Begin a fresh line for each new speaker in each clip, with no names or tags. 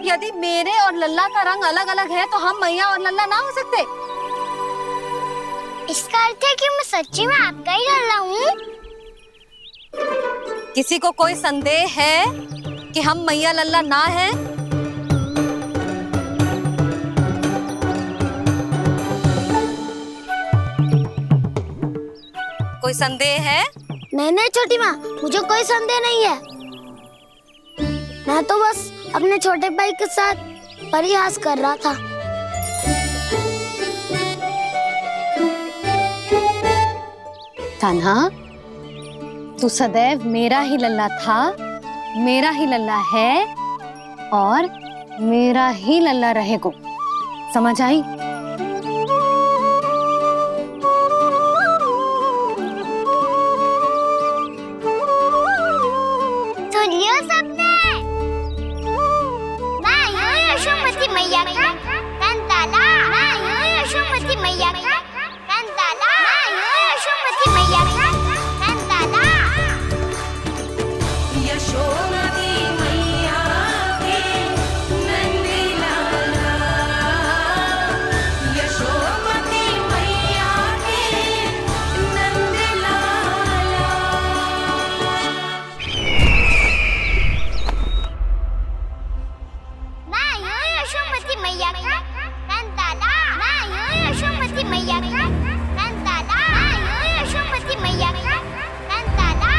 यदि मेरे और लल्ला का रंग अलग अलग है तो हम मैया और लल्ला ना हो सकते?
इसका अर्थ है कि मैं सच्ची में आपका ही लल्ला हूँ?
किसी को कोई संदेह है कि हम मैया लल्ला ना हैं? कोई संदेह है?
नहीं छोटी माँ, मुझे कोई संदेह नहीं है। मैं तो बस अपने छोटे भाई के साथ परिहास कर रहा था।
कान्हा, तू सदैव मेरा ही लल्ला था, मेरा ही लल्ला है और मेरा ही लल्ला रहेगा। समझ आई?
सुन लियो सबने, मैं हूँ यशोमती मैया का कंताला, मैं हूँ यशोमती मैया का कंताला, मैं हूँ यशोमती मैया का कंताला।
यशोमती मैया के नंदी लाला, यशोमती मैया के नंदी लाला।
मैं हूँ यशोमती मैया का कंताला, मैं हूँ यशोमती मैया का कंताला, मैं हूँ यशोमती मैया का कंताला।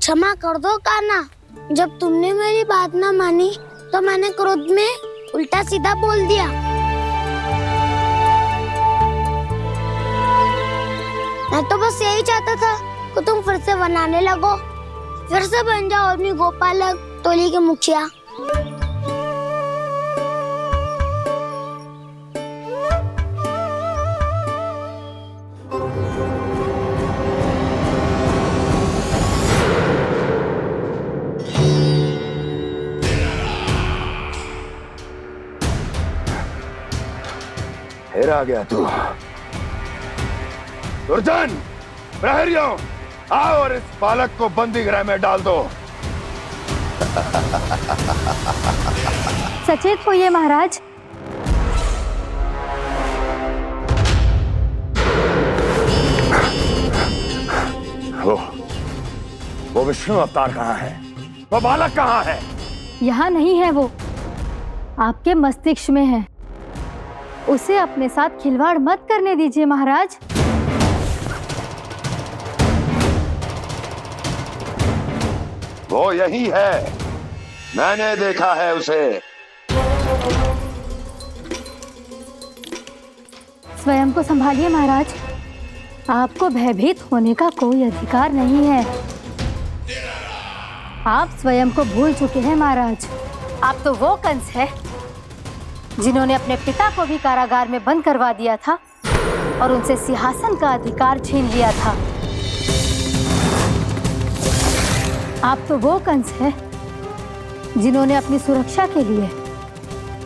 क्षमा कर दो कान्हा, जब तुमने मेरी बात ना मानी तो मैंने क्रोध में उल्टा सीधा बोल दिया। मैं तो बस यही चाहता था कि तुम फिर से बनाने लगो, फिर से बन जाओ अपनी गोपालक टोली के मुखिया।
फिर आ गया तू। दुर्जन, प्रहरियों, आओ और इस बालक को बंदी गृह में डाल दो।
सचेत होइए महाराज।
वो विष्णु अवतार कहाँ है? वो बालक कहाँ है?
यहाँ नहीं है, वो आपके मस्तिष्क में है। उसे अपने साथ खिलवाड़ मत करने दीजिए महाराज।
वो यही है, मैंने देखा है उसे।
स्वयं को संभालिए महाराज, आपको भयभीत होने का कोई अधिकार नहीं है। आप स्वयं को भूल चुके हैं महाराज। आप तो वो कंस है जिन्होंने अपने पिता को भी कारागार में बंद करवा दिया था और उनसे सिंहासन का अधिकार छीन लिया था। आप तो वो कंस है जिन्होंने अपनी सुरक्षा के लिए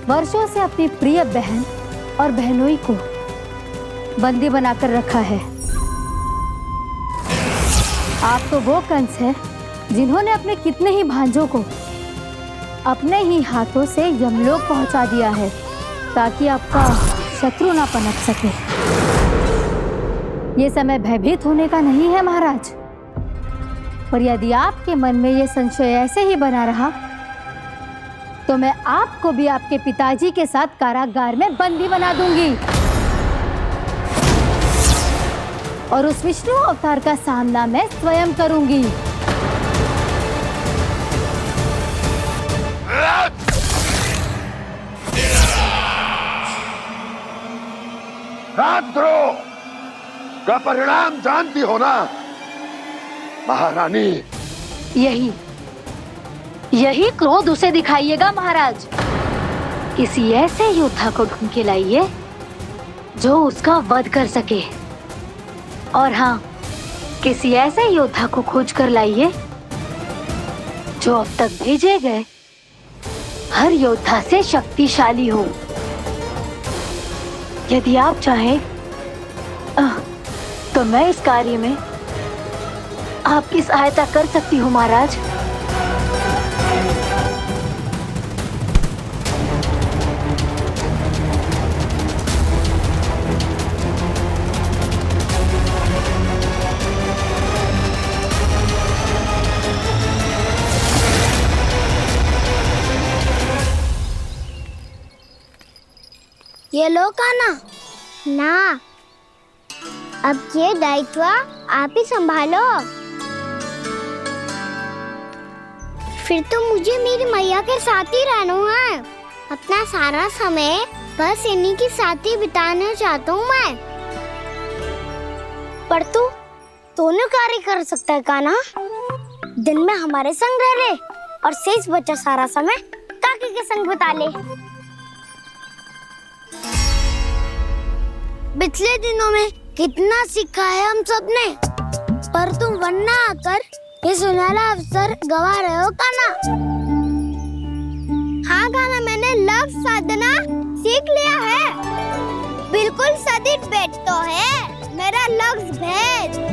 वर्षों से अपनी प्रिय बहन और बहनोई को बंदी बनाकर रखा है। आप तो वो कंस है जिन्होंने अपने कितने ही भांजों को अपने ही हाथों से यमलोक पहुंचा दिया है ताकि आपका शत्रु ना पनप सके। ये समय भयभीत होने का नहीं है महाराज, और यदि आपके मन में ये संशय ऐसे ही बना रहा तो मैं आपको भी आपके पिताजी के साथ कारागार में बंदी बना दूंगी और उस विष्णु अवतार का सामना मैं स्वयं करूंगी।
राजद्रोह का परिणाम जानती हो ना महारानी?
यही क्रोध उसे दिखाइएगा महाराज। किसी ऐसे योद्धा को ढूंढ के लाइए जो उसका वध कर सके, और हाँ, किसी ऐसे योद्धा को खोज कर लाइए जो अब तक भेजे गए हर योद्धा से शक्तिशाली हो। यदि आप चाहें तो मैं इस कार्य में आपकी सहायता कर सकती हूँ महाराज।
ये लो कान्हा। ना, अब ये दायित्व आप ही संभालो। फिर तो मुझे मेरी मैया के साथ ही रहना है। अपना सारा समय बस इन्हीं के साथ ही बिताना चाहता हूँ मैं। पर तू दोनों कार्य कर सकता है कान्हा। दिन में हमारे संग रह ले और शेष बचा सारा समय काकी के संग बिता ले। पिछले दिनों में कितना सीखा है हम सब ने, पर तुम वरना आकर ये सुनहरा अवसर गवा रहे हो कान्हा। हाँ कान्हा, मैंने लक्ष्य साधना सीख लिया है। बिल्कुल सदित भेद तो है मेरा लक्ष्य भेद।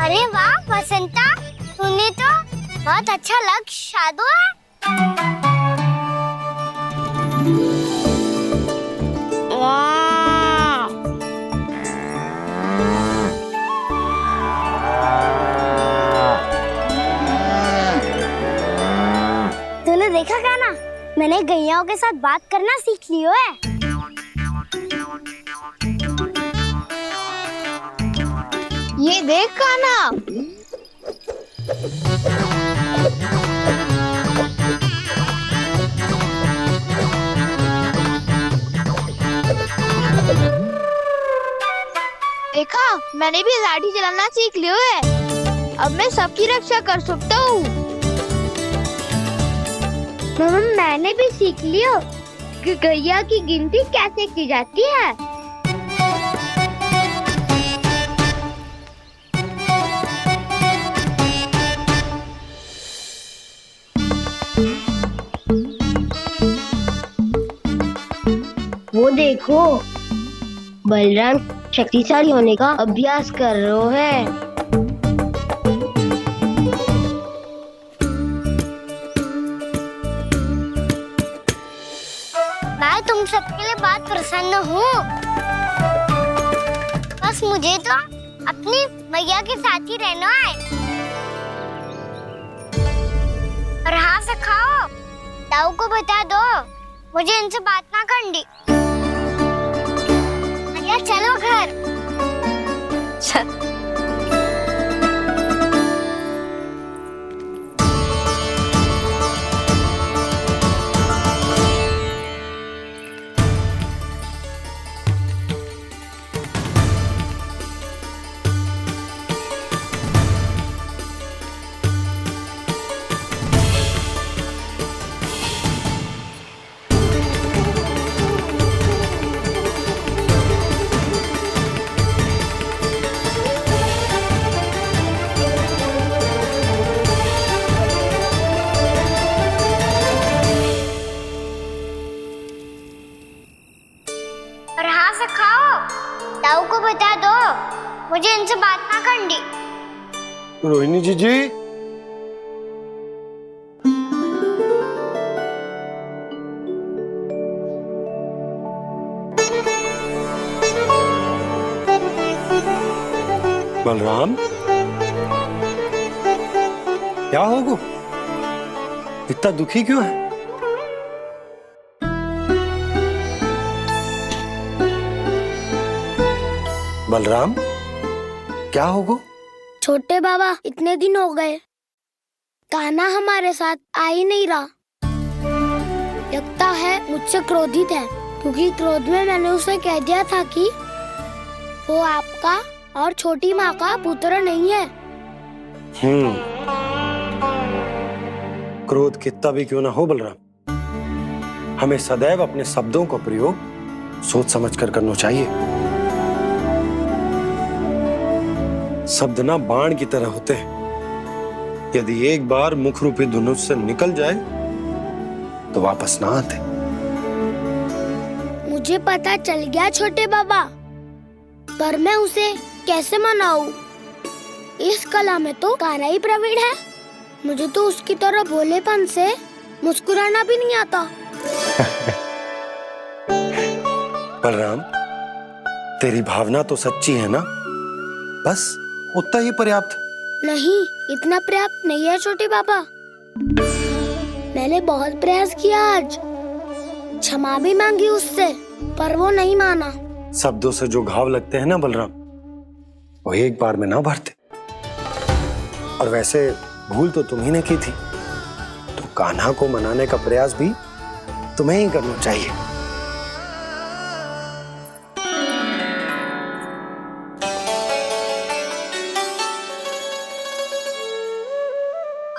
अरे वाह बसंता, तूने तो बहुत अच्छा लक्ष्य साधा है। वाह! तूने देखा कान्हा, मैंने गैयाओं के साथ बात करना सीख लियो है। ये देख कान्हा।
देखा, मैंने भी लाठी चलाना सीख लिया है। अब मैं सबकी रक्षा कर सकता हूँ।
मैंने भी सीख लियो कि गैया की गिनती कैसे की जाती है। वो देखो, बलराम शक्तिशाली होने का अभ्यास कर रहे हैं। मैं तुम सबके लिए बहुत प्रसन्न हूँ। बस मुझे तो अपनी मैया के साथ ही रहना है। और हाँ से खाओ, ताऊ को बता दो मुझे इनसे बात ना करनी। चलो घर। ताऊ को बता दो मुझे इनसे बात ना करनी।
रोहिणी जी बलराम, क्या होगा? इतना दुखी क्यों है? बलराम, क्या होगा?
छोटे बाबा, इतने दिन हो गए कान्हा हमारे साथ आ ही नहीं रहा। लगता है मुझसे क्रोधित है, क्योंकि क्रोध में मैंने उसे कह दिया था कि वो आपका और छोटी माँ का पुत्र नहीं है।
क्रोध कितना भी क्यों ना हो बलराम, हमें सदैव अपने शब्दों का प्रयोग सोच समझ कर करना चाहिए। शब्द ना बाण की तरह होते हैं, यदि एक बार मुख रूपी धनुष से निकल जाए तो वापस ना आते।
मुझे पता चल गया छोटे बाबा, पर मैं उसे कैसे मनाऊं? इस कला में तो कान्हा ही प्रवीण है। मुझे तो उसकी तरह भोलेपन से मुस्कुराना भी नहीं आता।
बलराम, तेरी भावना तो सच्ची है ना, बस उतना ही पर्याप्त।
नहीं, इतना पर्याप्त नहीं है छोटे बाबा। मैंने बहुत प्रयास किया आज, क्षमा भी मांगी उससे, पर वो नहीं माना।
शब्दों से जो घाव लगते हैं ना बलराम, वो एक बार में ना भरते। और वैसे भूल तो तुम्ही ने की थी, तो कान्हा को मनाने का प्रयास भी तुम्हें ही करना चाहिए।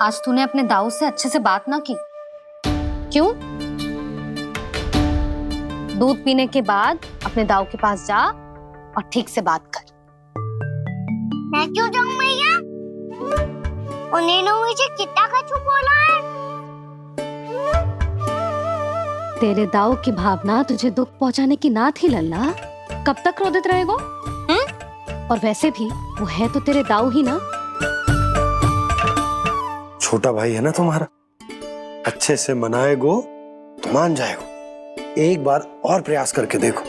आज तूने अपने दाऊ से अच्छे से बात ना की, क्यों? दूध पीने के बाद अपने दाऊ के पास जा और ठीक से बात कर।
मैं क्यों जाऊं भैया? उन्होंने मुझे कितना कछु बोला है।
तेरे दाऊ की भावना तुझे दुख पहुंचाने की ना थी लल्ला। कब तक क्रोधित रहेगो? और वैसे भी वो है तो तेरे दाऊ ही ना।
छोटा भाई है ना तुम्हारा, अच्छे से मनाएगो तो मान जाएगो। एक बार और प्रयास करके देखो।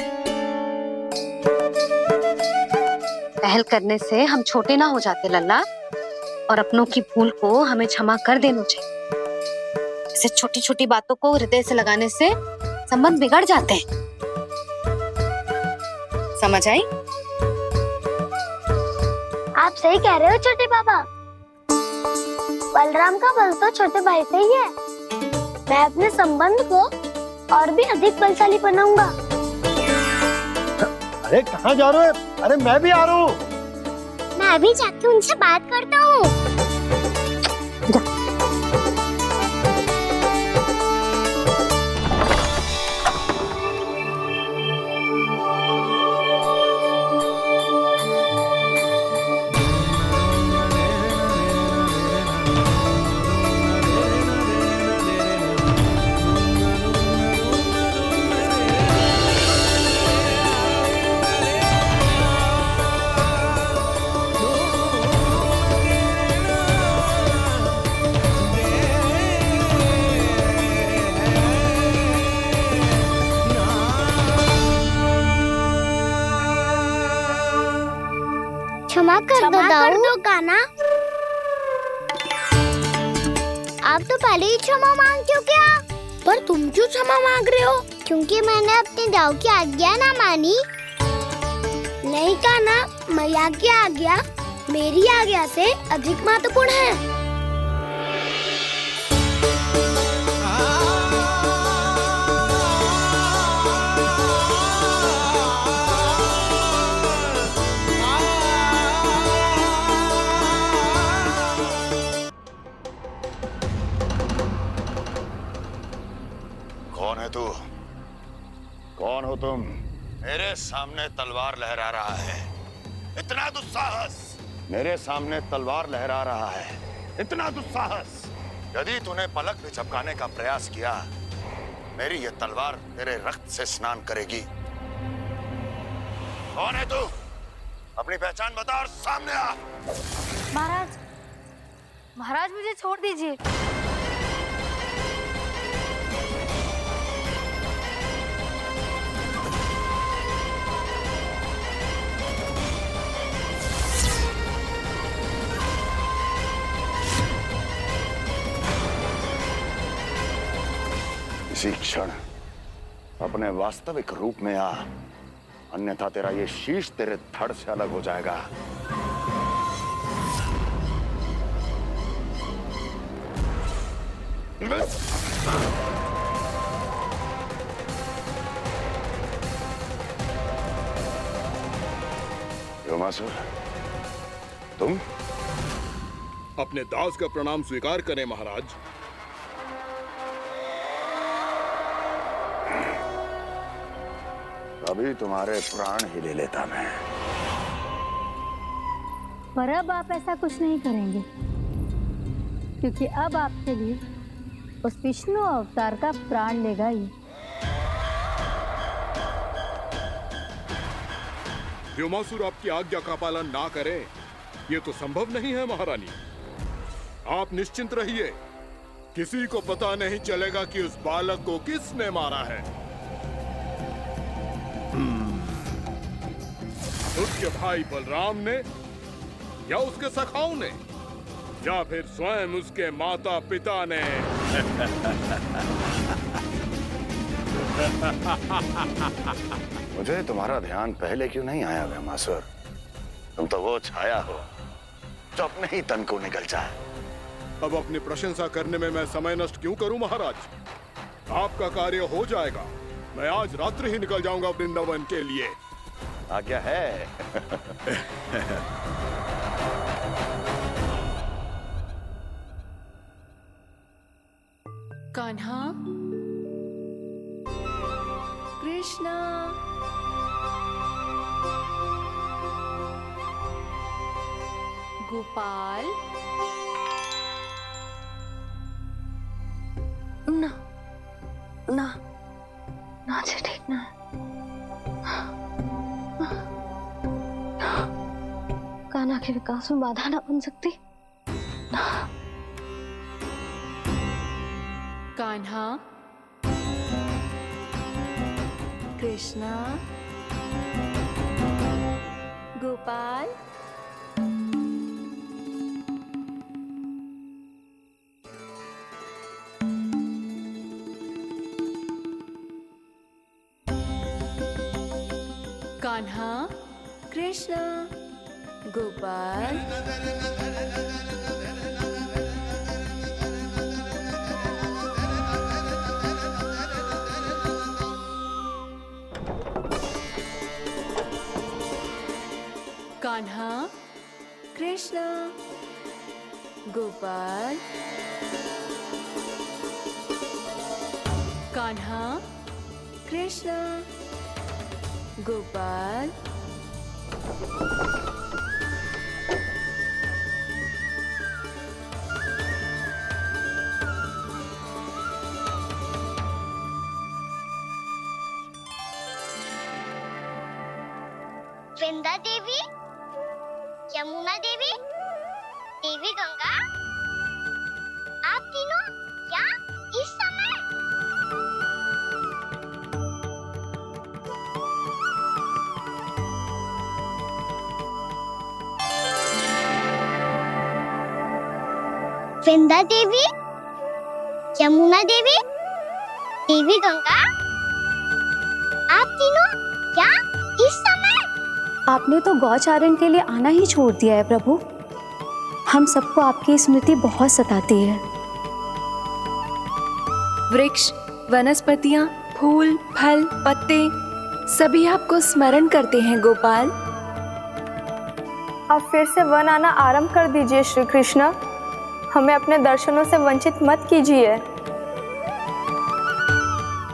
पहल करने से हम छोटे ना हो जाते लल्ला, और अपनों की भूल को हमें क्षमा कर देना चाहिए। ऐसे छोटी छोटी बातों को हृदय से लगाने से संबंध बिगड़ जाते हैं। समझ आई?
आप सही कह रहे हो छोटे बाबा। बलराम का बल तो छोटे भाई से ही है। मैं अपने संबंध को और भी अधिक बलशाली बनाऊंगा।
अरे कहाँ जा रहे हो? अरे मैं भी आ रहा हूँ।
मैं अभी जाके उनसे बात करता हूँ। क्षमा कर दो कान्हा। आप तो पहले ही क्षमा मांग क्यों क्या? पर तुम क्यों क्षमा मांग रहे हो? क्योंकि मैंने अपने दाऊ की आज्ञा ना मानी। नहीं कान्हा, मैया की आज्ञा मेरी आज्ञा से अधिक महत्वपूर्ण है।
कौन है तू? कौन हो तुम? मेरे सामने तलवार लहरा रहा है। इतना दुस्साहस! मेरे सामने तलवार लहरा रहा है। इतना दुस्साहस! यदि तूने पलक भी झपकाने का प्रयास किया, मेरी ये तलवार तेरे रक्त से स्नान करेगी। कौन है तू? अपनी पहचान बता और सामने आ।
महाराज, महाराज मुझे छोड़ दीजिए।
इसी क्षण अपने वास्तविक रूप में आ, अन्यथा तेरा ये शीश तेरे धड़ से अलग हो जाएगा। व्योमासुर, तुम?
अपने दास का प्रणाम स्वीकार करें महाराज।
अभी तुम्हारे प्राण ही ले लेता मैं।
पर अब आप ऐसा कुछ नहीं करेंगे, क्योंकि अब आपके लिए उस विष्णु अवतार का प्राण लेगा ही।
व्योमासुर आपकी आज्ञा का पालन ना करें, ये तो संभव नहीं है महारानी। आप निश्चिंत रहिए, किसी को पता नहीं चलेगा कि उस बालक को किसने मारा है। उसके भाई बलराम ने, या उसके सखाओं ने, या फिर स्वयं उसके माता पिता ने।
मुझे तुम्हारा ध्यान पहले क्यों नहीं आया व्योमासुर? तुम तो वो छाया हो जो अपने ही तन को निगल जाए।
अब अपनी प्रशंसा करने में मैं समय नष्ट क्यों करूं महाराज? आपका कार्य हो जाएगा। मैं आज रात्रि ही निकल जाऊंगा वृंदावन के लिए।
आज्ञा है।
कान्हा, कृष्णा, गोपाल।
ना ना ना जी, ठीक ना। कान्हा के विकास में बाधा ना बन सकती।
कान्हा, कृष्णा, गोपाल। कान्हा, कृष्णा, गोपाल। कान्हा, कृष्णा, गोपाल। कान्हा, कृष्णा, गोपाल।
वृंदा देवी, यमुना देवी, देवी गंगा, आप तीनों यहाँ इस समय? वृंदा देवी, यमुना देवी, देवी गंगा, आप तीनों यहाँ इस समय?
आपने तो गौचारण के लिए आना ही छोड़ दिया है प्रभु। हम सबको आपकी स्मृति बहुत सताती है। वृक्ष, वनस्पतियां, फूल, फल, पत्ते सभी आपको स्मरण करते हैं गोपाल।
अब फिर से वन आना आरंभ कर दीजिए श्री कृष्ण। हमें अपने दर्शनों से वंचित मत कीजिए।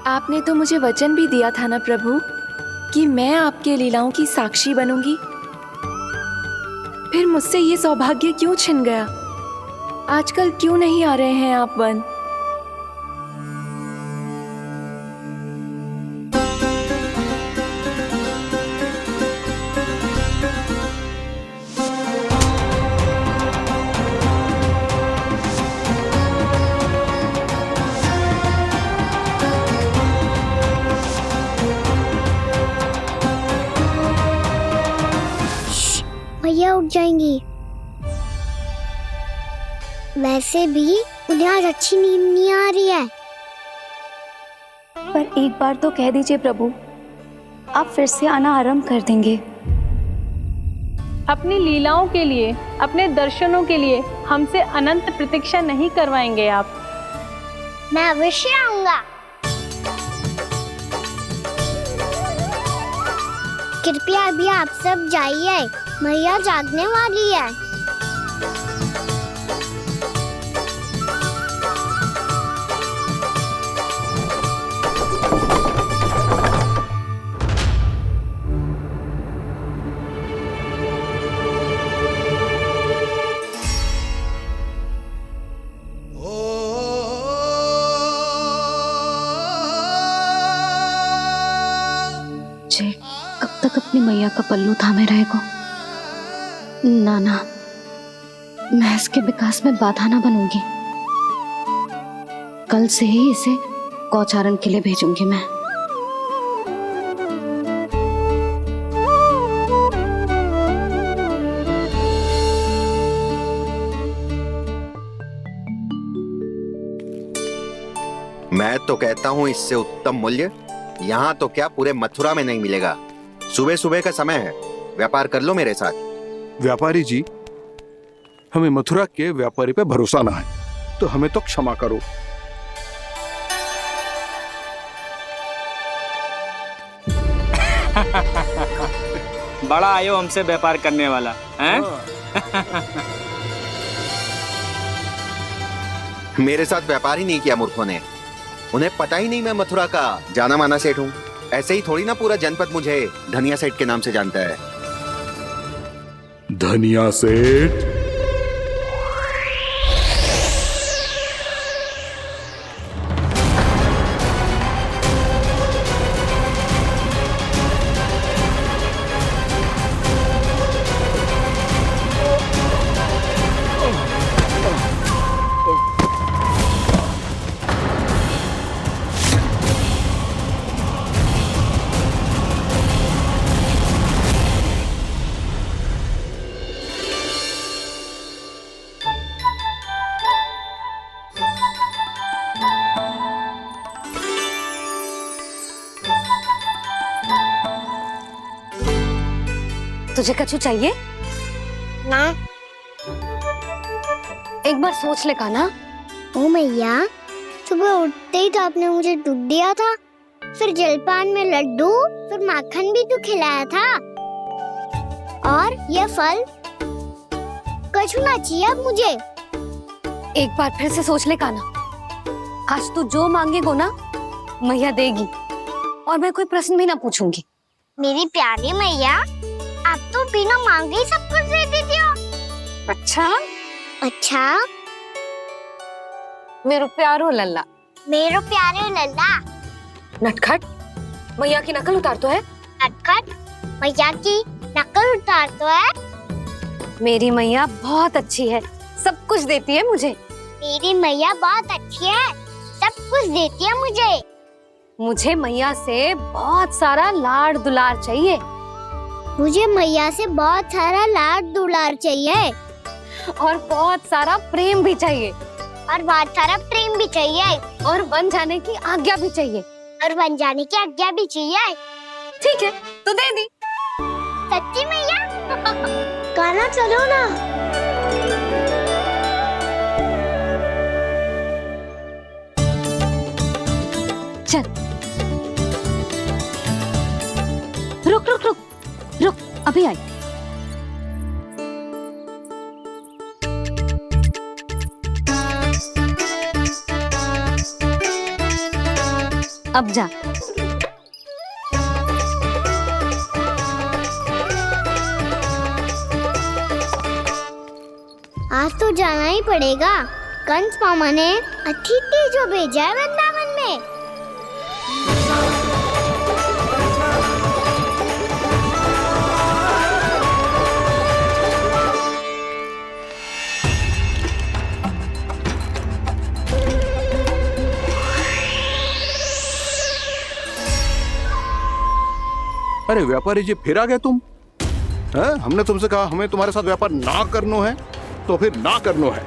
आपने तो मुझे वचन भी दिया था ना प्रभु कि मैं आपके लीलाओं की साक्षी बनूंगी। फिर मुझसे ये सौभाग्य क्यों छिन गया? आजकल क्यों नहीं आ रहे हैं आप वन?
भैया उठ जाएंगी। वैसे भी उन्हें आज अच्छी नींद नहीं आ रही है।
पर एक बार तो कह दीजिए प्रभु, आप फिर से आना आरंभ कर देंगे।
अपनी लीलाओं के लिए, अपने दर्शनों के लिए हमसे अनंत प्रतीक्षा नहीं करवाएंगे आप।
मैं अवश्य आऊंगा। कृपया अभी आप सब जाइए, मैया जागने वाली है।
जे कब तक अपनी मैया का पल्लू थामे रहेगा? ना, मैं इसके विकास में बाधा ना बनूंगी। कल से ही इसे गौचारण के लिए भेजूंगी मैं।
मैं तो कहता हूँ इससे उत्तम मूल्य यहाँ तो क्या पूरे मथुरा में नहीं मिलेगा। सुबह सुबह का समय है, व्यापार कर लो मेरे साथ।
व्यापारी जी, हमें मथुरा के व्यापारी पे भरोसा ना है, तो हमें तो क्षमा करो।
बड़ा आयो हमसे व्यापार करने वाला हैं?
मेरे साथ व्यापार ही नहीं किया मूर्खों ने। उन्हें पता ही नहीं मैं मथुरा का जाना माना सेठ हूँ। ऐसे ही थोड़ी ना पूरा जनपद मुझे धनिया सेठ के नाम से जानता है।
धनिया सेठ?
तुझे कछु चाहिए?
ना।
एक बार सोच ले कान्हा।
ओ मैया, सुबह उठते ही तो आपने मुझे दूध दिया था, फिर जलपान में लड्डू, फिर माखन भी तो खिलाया था, और ये फल। कछु ना चाहिए अब मुझे।
एक बार फिर से सोच ले कान्हा। आज तू जो मांगेगो ना, मैया देगी, और मैं कोई प्रश्न भी ना पूछूंगी।
मेरी प्यारी मैया, आप तो बिना मांगे ही सब कुछ दे देती हो। अच्छा?
मेरो प्यारो लल्ला।
मेरो प्यारे लल्ला।
नटखट, मैया की नकल उतार तो है।
नटखट, मैया की नकल उतार तो है।
मेरी मैया बहुत अच्छी है, सब कुछ देती है मुझे।
मेरी मैया बहुत अच्छी है, सब कुछ देती है मुझे।
मुझे मैया से बहुत सारा लाड़ दुलार चाहिए।
मुझे मैया से बहुत सारा लाड दुलार चाहिए,
और बहुत सारा प्रेम भी चाहिए,
और बहुत सारा प्रेम भी चाहिए,
और बन जाने की आज्ञा भी चाहिए,
और बन जाने की आज्ञा भी चाहिए।
ठीक है, तो दे दी।
सच्ची मैया? कान्हा चलो ना।
चल। रुक रुक रुक रुक, अभी आई। अब जा।
आज तो जाना ही पड़ेगा। कंस मामा ने अतिथि जो भेजा है वृंदावन में।
अरे व्यापारी जी, फिर आ गए तुम? हैं? हमने तुमसे कहा हमें तुम्हारे साथ व्यापार ना करनो है, तो फिर ना करनो है।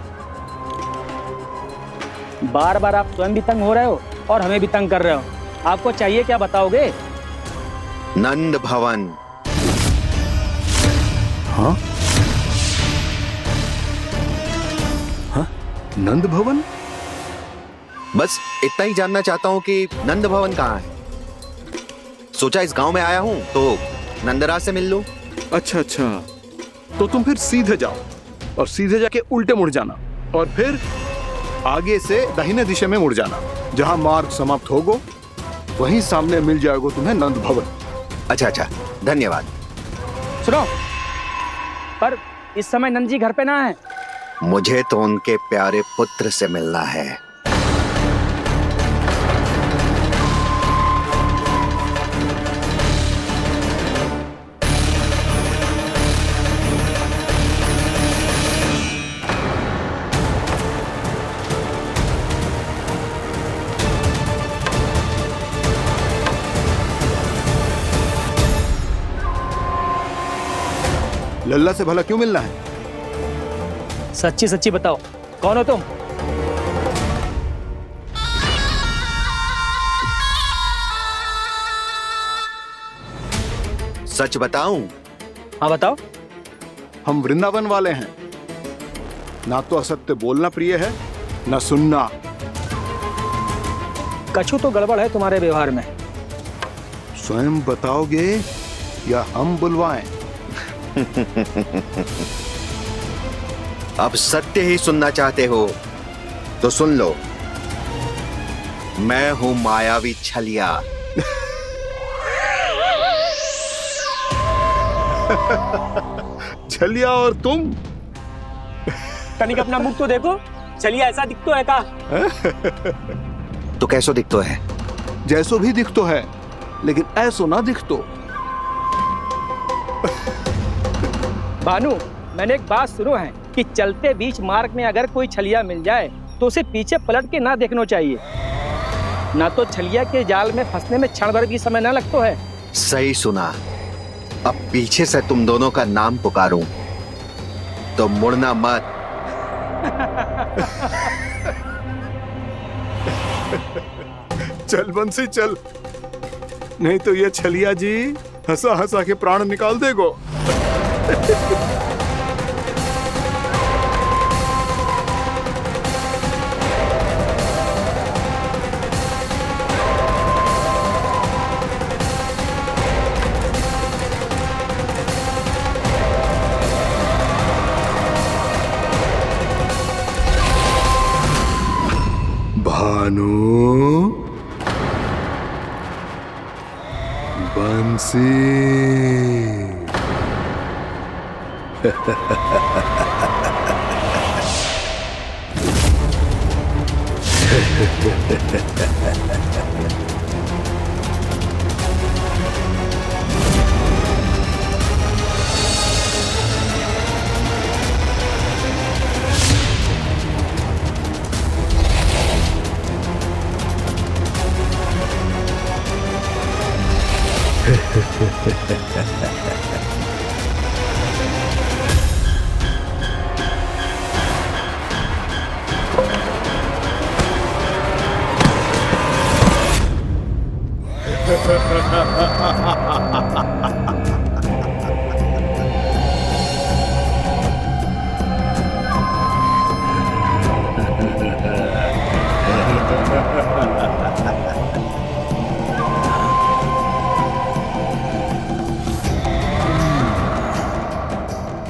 बार बार आप स्वयं भी तंग हो रहे हो और हमें भी तंग कर रहे हो। आपको चाहिए क्या बताओगे?
नंद भवन।
हाँ? हाँ? नंद भवन?
बस इतना ही जानना चाहता हूँ कि नंद भवन कहाँ है। सोचा इस गांव में आया हूँ तो नंदराज से मिल लूं।
अच्छा अच्छा, तो तुम फिर सीधे जाओ और सीधे जाके उल्टे मुड़ जाना और फिर आगे से दाहिने दिशा में मुड़ जाना। जहाँ मार्ग समाप्त होगो वहीं सामने मिल जाएगा तुम्हें नंद भवन।
अच्छा अच्छा, धन्यवाद।
सुनो, पर इस समय नंद जी घर पे ना है।
मुझे तो उनके प्यारे पुत्र से मिलना है।
लल्ला से भला क्यों मिलना है?
सच्ची सच्ची बताओ, कौन हो तुम?
सच बताऊं?
हाँ बताओ।
हम वृंदावन वाले हैं। ना तो असत्य बोलना प्रिय है, ना सुनना।
कछु तो गड़बड़ है तुम्हारे व्यवहार में।
स्वयं बताओगे या हम बुलवाएं?
अब सत्य ही सुनना चाहते हो तो सुन लो। मैं हूं मायावी छलिया।
छलिया और तुम?
तनिक अपना मुख तो देखो, छलिया ऐसा दिखतो है का?
तो कैसो दिखतो है?
जैसो भी दिखतो है, लेकिन ऐसो ना दिखतो।
भानु, मैंने एक बात सुनो है कि चलते बीच मार्ग में अगर कोई छलिया मिल जाए तो उसे पीछे पलट के ना देखना चाहिए, ना तो छलिया के जाल में फंसने में क्षण भर भी समय ना लगता है।
सही सुना। अब पीछे से तुम दोनों का नाम पुकारूं तो मुड़ना मत।
चल बंसी चल, नहीं तो ये छलिया जी हंसा हंसा के प्राण निकाल देगो। भानु, बंसी।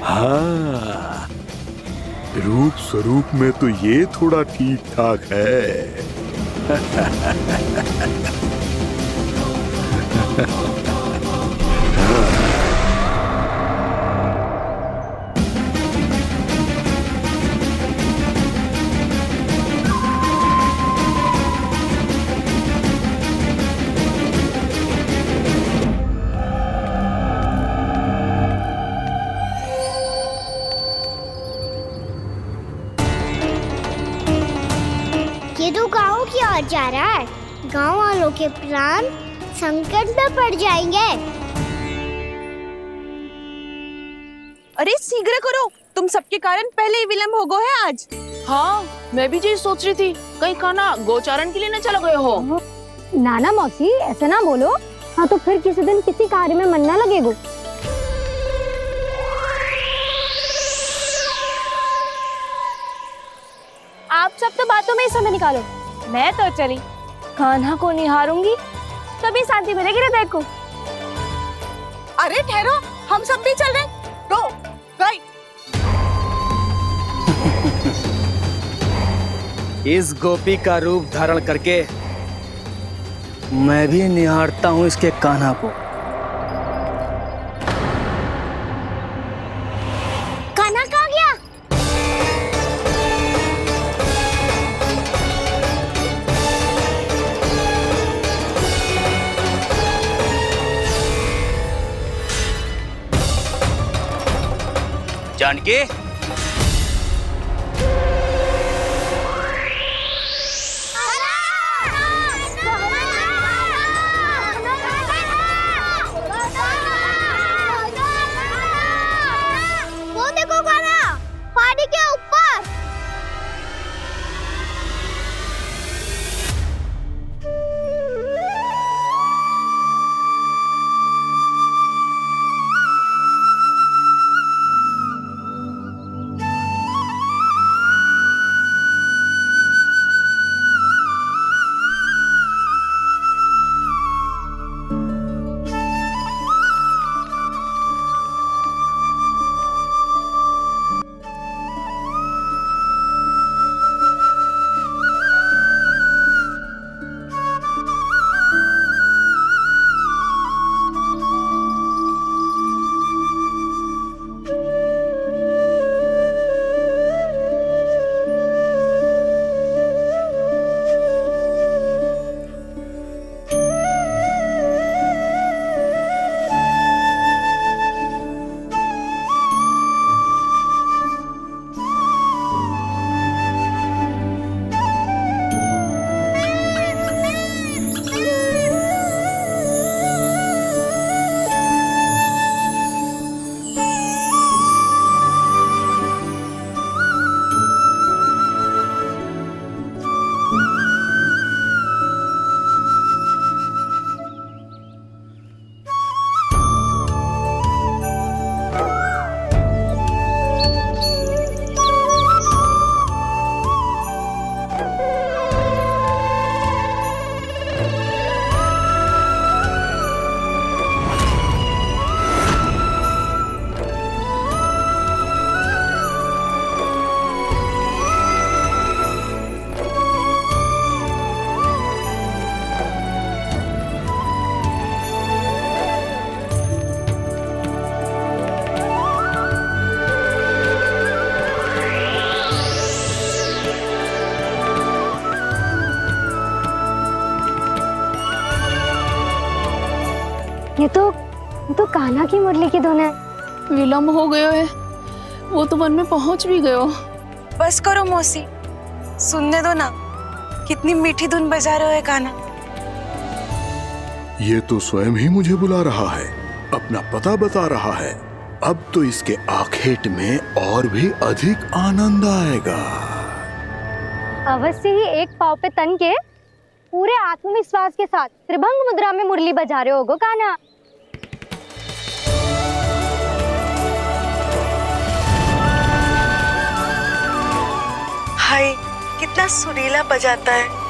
हाँ, रूप स्वरूप में तो ये थोड़ा ठीक ठाक है।
ये तो गाँव की ओर जा रहा है। गाँव वालों के प्राण संकट में पड़ जाएंगे।
अरे शीघ्र करो, तुम सबके कारण पहले ही विलम्ब हो गए है आज। हाँ, मैं भी यही सोच रही थी, कहीं खाना गोचारण के लिए न चले गए हो।
नाना मौसी, ऐसे ना बोलो। हाँ तो फिर किसी दिन किसी कार्य में मन ना लगेगा।
आप सब तो बातों में ही समय निकालो।
मैं तो चली, कान्हा को निहारूंगी तभी शांति मिलेगी हृदय को।
अरे ठहरो, हम सब भी चल रहे हैं। रो, गई।
इस गोपी का रूप धारण करके मैं भी निहारता हूँ इसके कान्हा को।
कान्हा कहाँ गया?
जानकी,
वो देखो कान्हा, पहाड़ी के ऊपर।
ये तो कान्हा की मुरली की धुन है।
विलम्ब हो गयो है, वो तो वन में पहुंच भी गयो।
बस करो मौसी, सुनने दो ना, कितनी मीठी धुन बजा रहे हो कान्हा।
ये तो स्वयं ही मुझे बुला रहा है, अपना पता बता रहा है। अब तो इसके आखेट में और भी अधिक आनंद आएगा।
अवश्य ही एक पाँव पे तन के पूरे आत्मविश्वास के साथ त्रिभंग मुद्रा में मुरली बजा रहे होगो कान्हा।
हाय, कितना सुरीला बजाता है।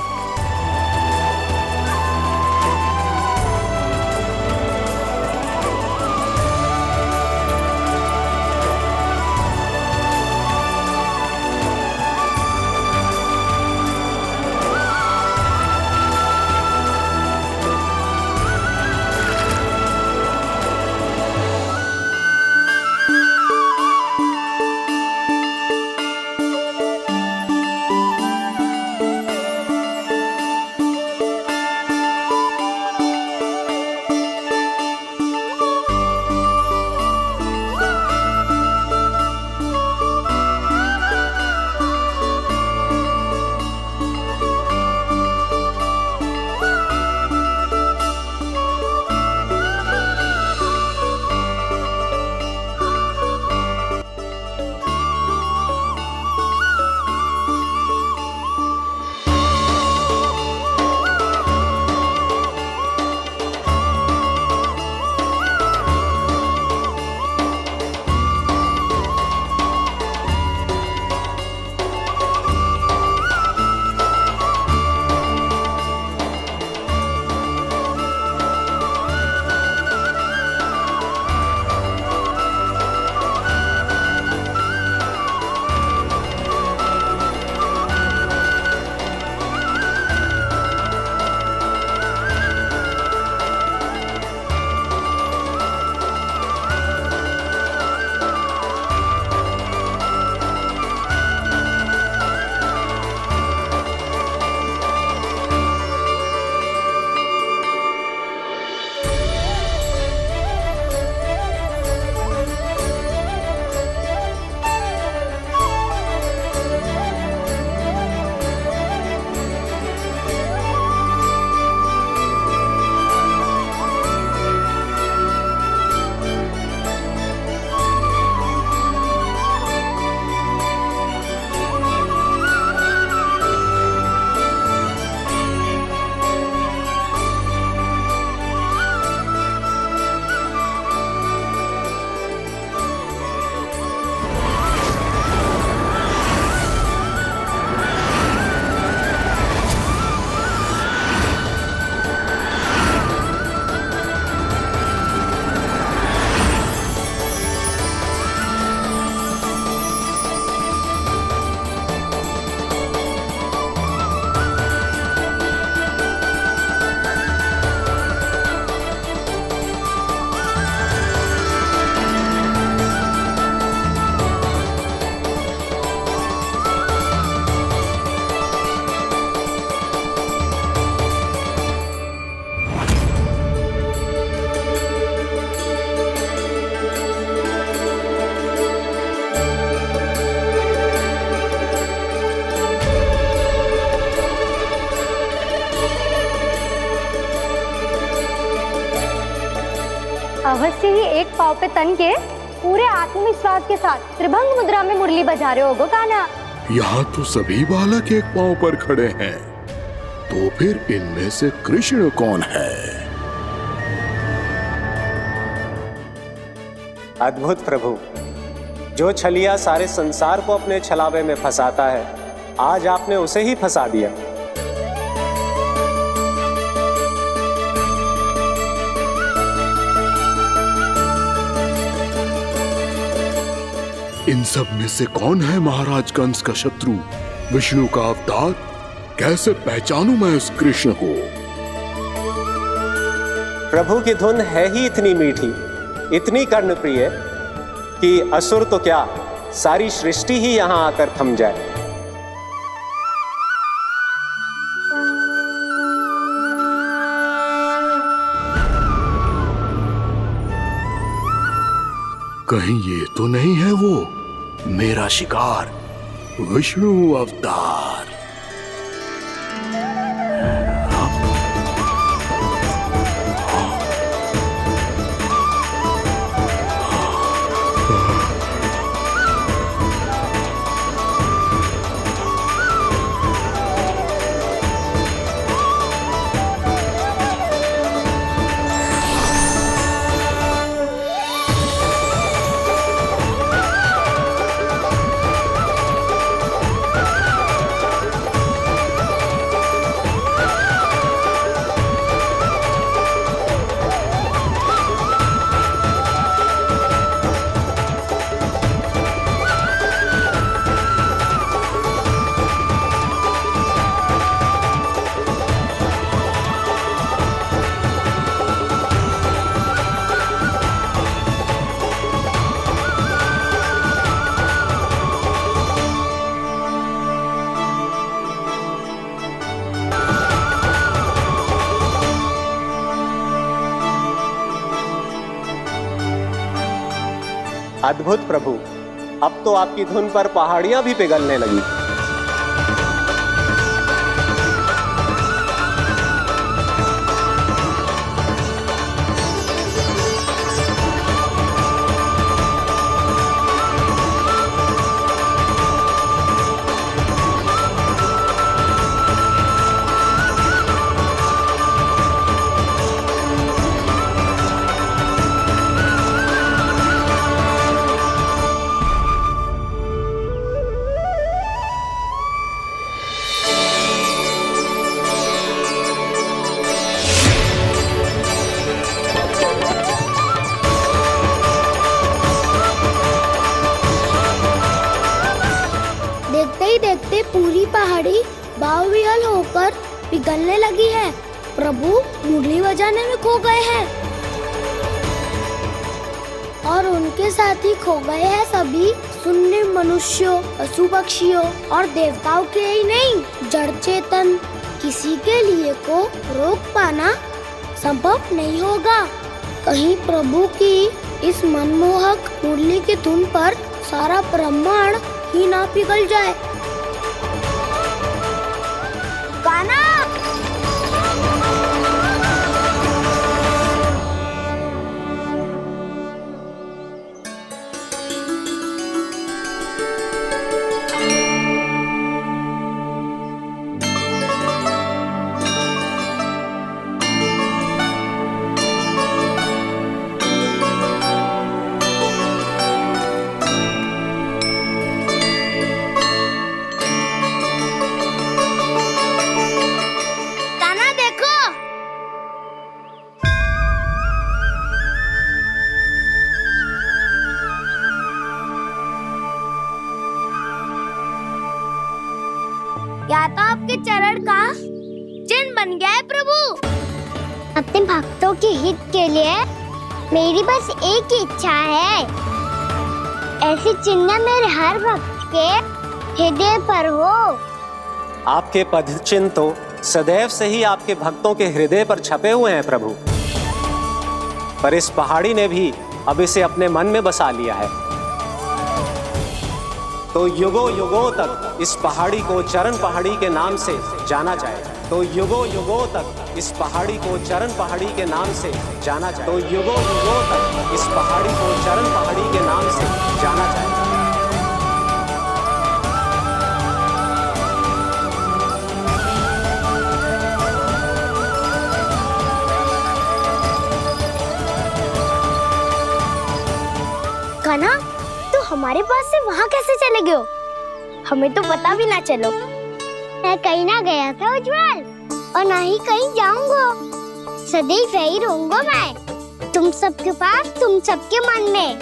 अवश्य ही एक पाँव पे तन के पूरे आत्मविश्वास के साथ त्रिभंग मुद्रा में मुरली बजा रहे होगो कान्हा।
यहाँ तो सभी बालक एक पांव पर खड़े हैं, तो फिर इनमें से कृष्ण कौन है?
अद्भुत प्रभु, जो छलिया सारे संसार को अपने छलावे में फंसाता है, आज आपने उसे ही फंसा दिया।
इन सब में से कौन है महाराज कंस का शत्रु, विष्णु का अवतार? कैसे पहचानूं मैं उस कृष्ण को?
प्रभु की धुन है ही इतनी मीठी, इतनी कर्णप्रिय कि असुर तो क्या, सारी सृष्टि ही यहां आकर थम जाए।
कहीं ये तो नहीं है वो मेरा शिकार, विष्णु अवतार?
अद्भुत प्रभु, अब तो आपकी धुन पर पहाड़ियां भी पिघलने लगी।
देखते ही देखते पूरी पहाड़ी बावविहल होकर पिघलने लगी है। प्रभु मुरली बजाने में खो गए हैं और उनके साथ ही खो गए हैं सभी सुनने मनुष्यों, पशु पक्षियों और देवताओं के ही नहीं, जड़ चेतन किसी के लिए को रोक पाना संभव नहीं होगा। कहीं प्रभु की इस मनमोहक मुरली की धुन पर सारा ब्रह्मांड ही ना पिघल जाए। गाना या तो आपके चरण का चिन्ह बन गया है प्रभु। अपने भक्तों के हित के लिए मेरी बस एक ही इच्छा है, ऐसी चिन्ह मेरे हर भक्त के हृदय पर हो।
आपके पद चिन्ह तो सदैव से ही आपके भक्तों के हृदय पर छपे हुए हैं प्रभु, पर इस पहाड़ी ने भी अब इसे अपने मन में बसा लिया है, तो युगों युगों तक
इस पहाड़ी को चरण पहाड़ी के नाम से जाना जाए, तो युगों युगों तक इस पहाड़ी को चरण पहाड़ी के नाम से जाना जाए, तो युगों युगों तक इस पहाड़ी को चरण पहाड़ी के नाम से जाना जाए।
कान्हा, तो हमारे पास से वहाँ कैसे चले गए हो? हमें तो पता भी ना चलो। मैं कहीं ना गया था उज्जवल, और ना ही कहीं जाऊंगा। सदैव यही रहूंगा मैं, तुम सबके पास, तुम सबके मन में।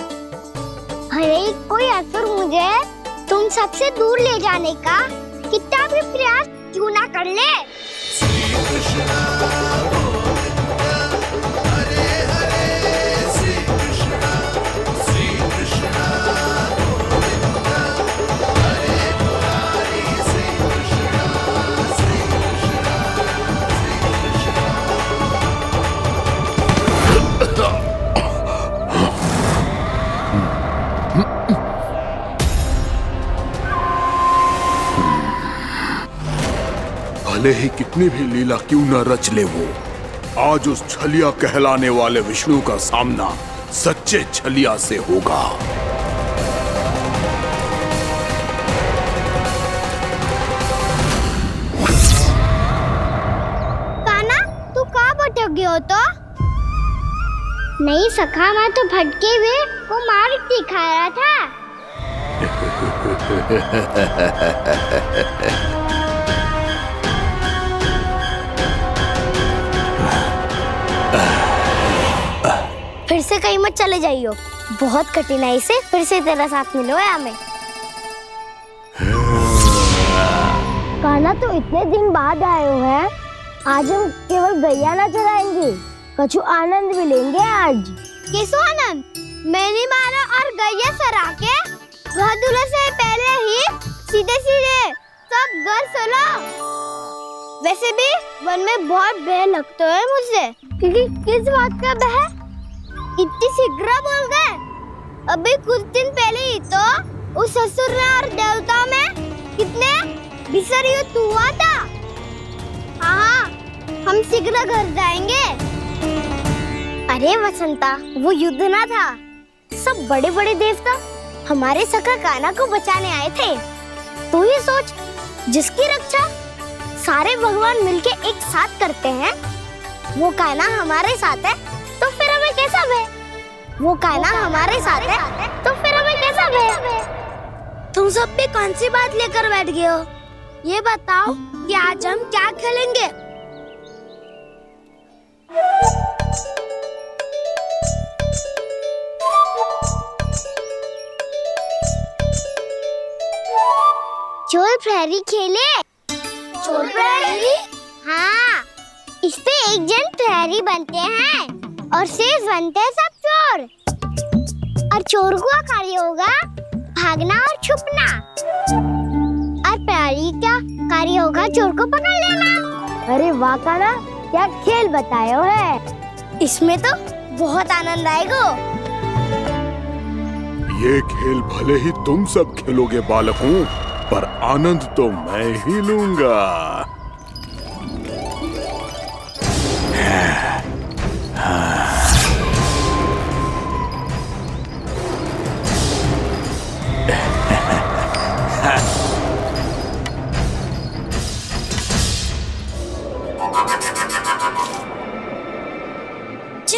भले ही कोई असर मुझे तुम सबसे दूर ले जाने का कितना भी प्रयास क्यों ना कर ले।
भले ही कितनी भी लीला क्यों न रच ले वो, आज उस छलिया कहलाने वाले विष्णु का सामना सच्चे छलिया से होगा।
कान्हा, तू कहाँ भटक गए हो? तो नहीं सखा, मैं तो भटके हुए को मार्ग दिखा रहा था। फिर से कहीं मत चले जाइयो, बहुत कठिनाई से फिर से तेरा साथ मिलो है हमें। कान्हा, तो इतने दिन बाद आए हो हैं, आज हम केवल गैया ना चराएंगे, कछु आनंद भी लेंगे आज। कैसो आनंद? मैंने मारा और गैया चरा के घर दूल्हे से पहले ही सीधे सीधे सब घर चलो। वैसे भी वन में बहुत भय लगता है मुझसे। क्योंकि किस बात का भय? इतनी शीघ्र बोल गए। अभी कुछ दिन पहले ही तो उस ससुर और देवता में कितने भीषण युद्ध हुआ था। हाँ, हम शीघ्र घर जाएंगे। अरे वसंता, वो युद्ध ना था, सब बड़े बड़े देवता हमारे सखा कान्हा को बचाने आए थे। तू ही सोच, जिसकी रक्षा सारे भगवान मिलके एक साथ करते हैं, वो कान्हा हमारे साथ है, तो फिर हमें कैसा भय? वो कान्हा हमारे साथ है, तो फिर हमें कैसा भय? तुम सब भी कौन सी बात लेकर बैठ गए हो? ये बताओ कि आज हम क्या खेलेंगे? चोर प्रहरी खेले। चोर प्रहरी? हाँ, इस पे एक जन प्रहरी बनते हैं और शेष बनते हैं सब चोर। और चोर का कार्य होगा भागना और छुपना, और प्रहरी का कार्य होगा चोर को पकड़ लेना। अरे वाह कान्हा, क्या खेल बताए हो है। इसमें तो बहुत आनंद आएगा।
ये खेल भले ही तुम सब खेलोगे बालकों, पर आनंद तो मैं ही लूंगा।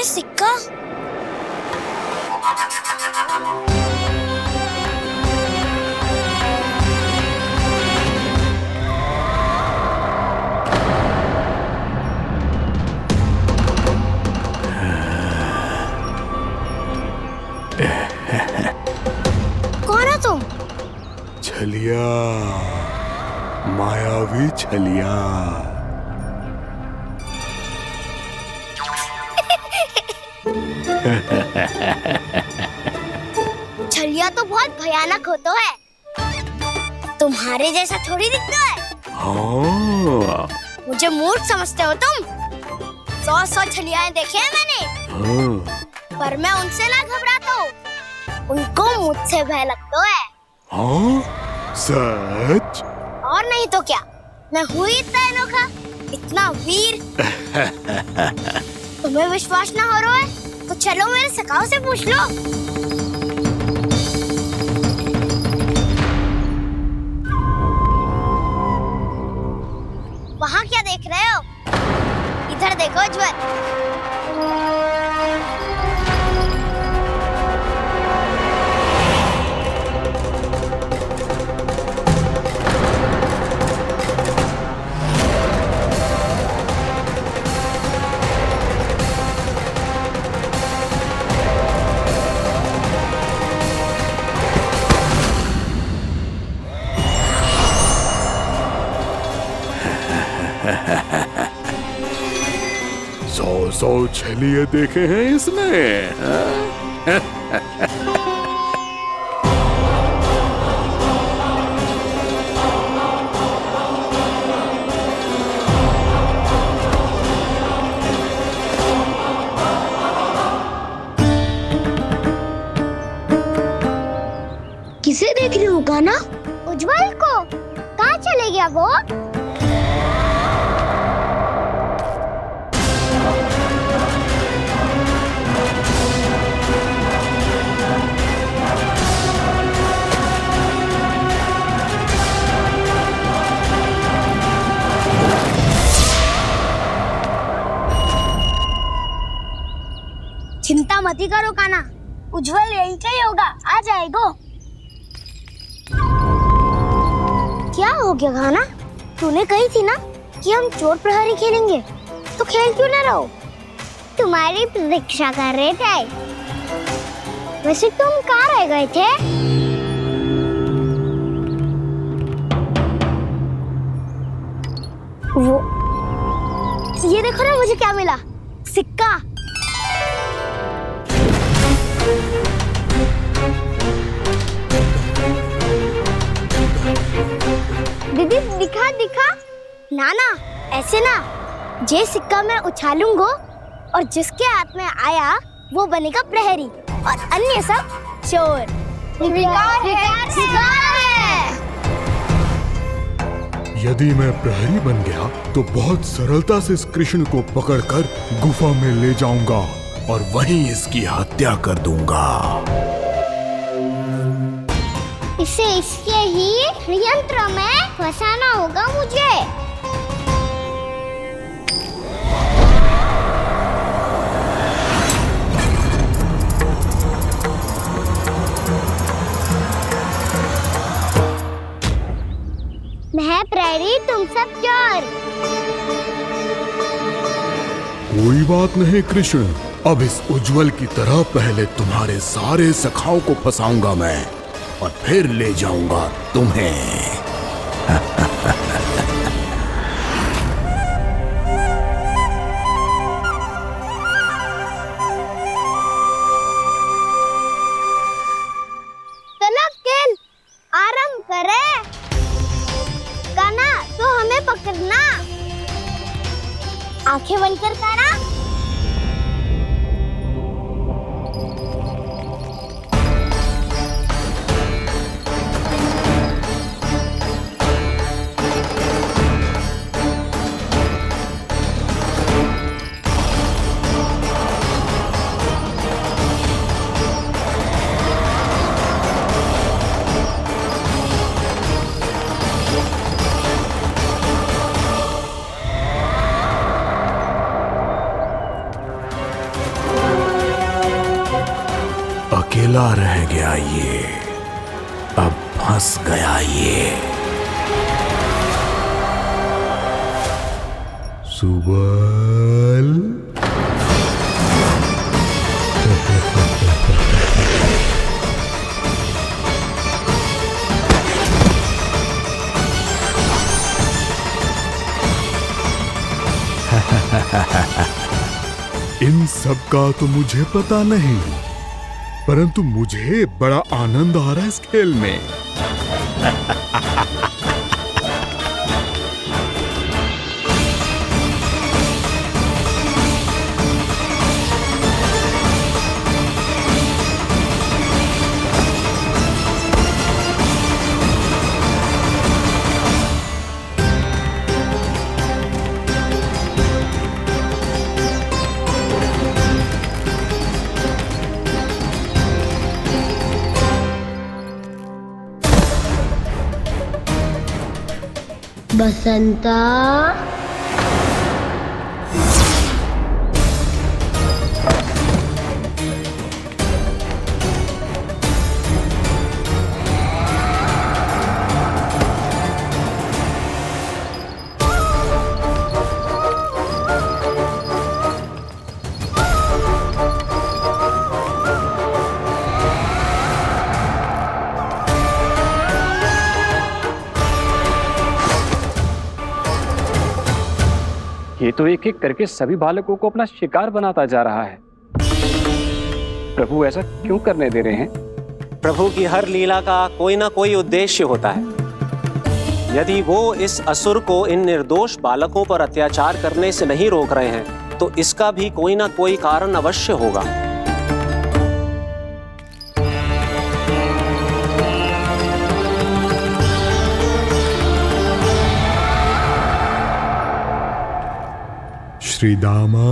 सिक्का कौन है तुम?
छलिया, मायावी छलिया।
छलिया तो बहुत भयानक होता है, तुम्हारे जैसा थोड़ी दिखता है।
हाँ।
मुझे मूर्ख समझते हो तुम? 100 छलियाएं देखे हैं मैंने।
हाँ।
पर मैं उनसे ना घबराता हूँ, उनको मुझसे भय लगता है।
हाँ? सच?
और नहीं तो क्या, मैं हूँ इतना अनोखा, इतना वीर। तुम्हें विश्वास ना हो रहा है तो चलो मेरे सखाओं से पूछ लो। वहाँ क्या देख रहे हो? इधर देखो उज्जवल।
सौ छलिए देखे हैं इसने।
किसे देख रही हूँ कान्हा? उज्जवल को। कहाँ चले गया वो? चिंता मत करो कान्हा, उज्जवल यही का ही होगा, आ जाएगा। क्या हो गया कान्हा? तूने कही थी ना कि हम चोर प्रहरी खेलेंगे, तो खेल क्यों ना रहो? तुम्हारी प्रतीक्षा कर रहे थे। वैसे तुम कहाँ रह गए थे? वो ये देखो ना, मुझे क्या मिला, सिक्का। दीदी दिखा दिखा। ना ना, ऐसे ना, ये सिक्का मैं उछालूंगा और जिसके हाथ में आया वो बनेगा प्रहरी और अन्य सब चोर। शिकार है।
यदि मैं प्रहरी बन गया तो बहुत सरलता से इस कृष्ण को पकड़कर गुफा में ले जाऊंगा और वहीं इसकी हत्या कर दूंगा।
इसे इसके ही यंत्र में फंसाना होगा मुझे। मैं प्रहरी, तुम सब चोर।
कोई बात नहीं कृष्ण, अब इस उज्जवल की तरह पहले तुम्हारे सारे सखाओं को फंसाऊंगा मैं और फिर ले जाऊंगा तुम्हें।
चलो खेल आरंभ करें। कान्हा तो हमें पकड़ना। आंखें बंद कर कान्हा।
अकेला रह गया ये, अब फंस गया ये। सुबल। इन सब का तो मुझे पता नहीं, परंतु मुझे बड़ा आनंद आ रहा है इस खेल में।
बसंता,
ये तो एक एक करके सभी बालकों को अपना शिकार बनाता जा रहा है। प्रभु ऐसा क्यों करने दे रहे हैं?
प्रभु की हर लीला का कोई ना कोई उद्देश्य होता है। यदि वो इस असुर को इन निर्दोष बालकों पर अत्याचार करने से नहीं रोक रहे हैं तो इसका भी कोई ना कोई कारण अवश्य होगा।
श्री दामा,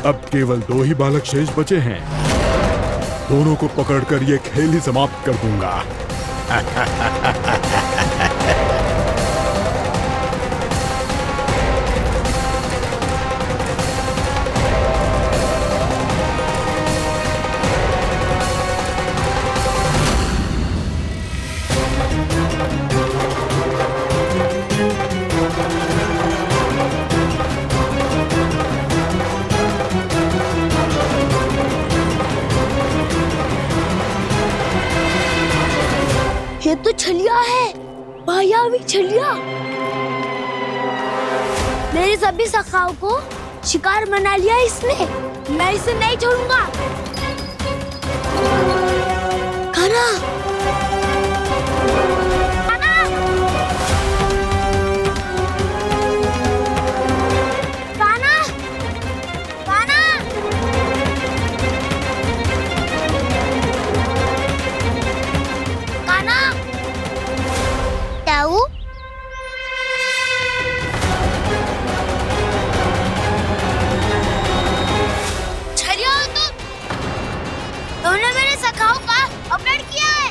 अब केवल 2 ही बालक शेष बचे हैं। दोनों को पकड़कर ये खेल ही समाप्त कर दूंगा।
ये तो छलिया है, मायावी छलिया। मेरे सभी सखाओं को शिकार बना लिया इसने। मैं इसे नहीं छोड़ूंगा। कान्हा, कान्हा, कान्हा, कान्हा, ताऊ, छलिया हो तुम? तुमने मेरे सखाओं का अपहरण किया है।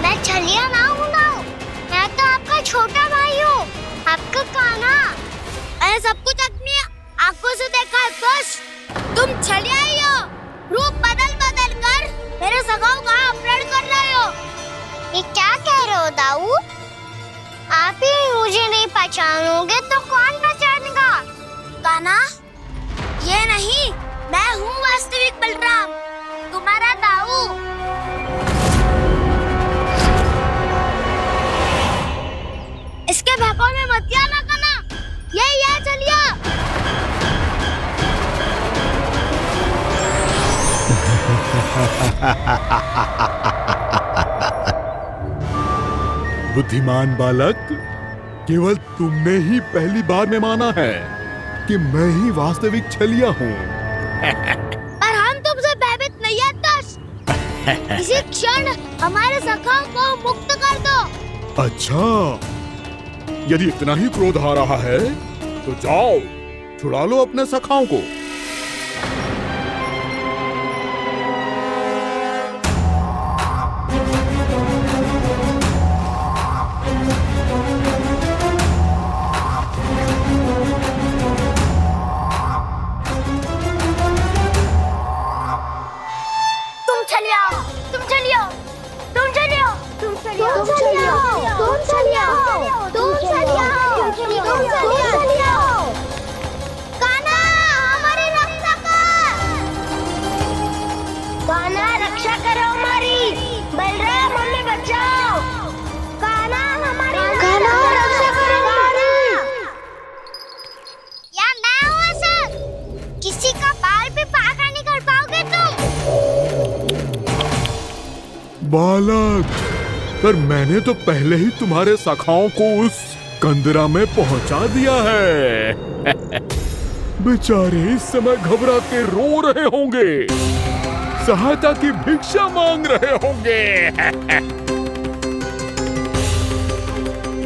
मैं छलिया ना हूँ ना, मैं तो आपका छोटा भाई हूँ, आपका कान्हा। मैंने सब कुछ अपनी आंखों से देखा है। बस तुम छलिया ही हो। रूप बदल बदल कर मेरे सखाओं का अपहरण कर रहे हो। ये क्या कह रहे हो दाऊ? आप ही मुझे नहीं पहचानोगे तो कौन पहचानेगा? कान्हा, ये नहीं, मैं हूँ वास्तविक बलराम, तुम्हारा दाऊ। इसके बहकावे में मत आना कान्हा, ये चलिए।
बुद्धिमान बालक, केवल तुमने ही पहली बार में माना है कि मैं ही वास्तविक छलिया हूँ।
पर हम तुम इसी क्षण हमारे सखाओं को मुक्त कर दो।
अच्छा, यदि इतना ही क्रोध आ रहा है तो जाओ छुड़ा लो अपने सखाओं को। बालक, पर मैंने तो पहले ही तुम्हारे सखाओं को उस कंदरा में पहुंचा दिया है। बेचारे इस समय घबरा के रो रहे होंगे, सहायता की भिक्षा मांग रहे होंगे।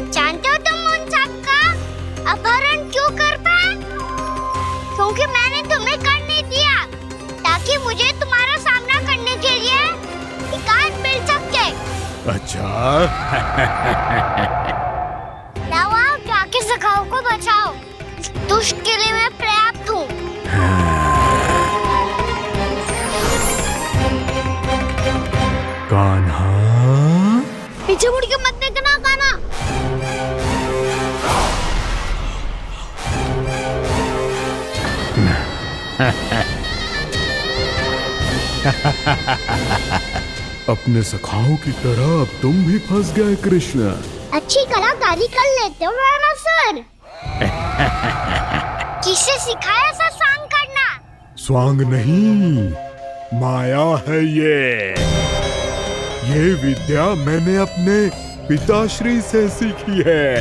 जानते हो तुम उन सबका अपहरण क्यों कर पाए? क्योंकि मैंने तुम्हें कर नहीं दिया, ताकि मुझे तुम्हारा सामना करने के लिए हिकायत मिल सके।
अच्छा।
लाओ आप जाके सखाओं को बचाओ। इस दुष्ट के लिए मैं पर्याप्त हूँ।
कान्हा,
पीछे मुड़ के मत देखना कान्हा।
अपने सखाओं की तरह अब तुम भी फंस गए कृष्ण।
अच्छी कलाकारी कर लेते हो सर। किसे सिखाया ऐसा स्वांग करना?
स्वांग नहीं, माया है ये विद्या मैंने अपने पिताश्री से सीखी है।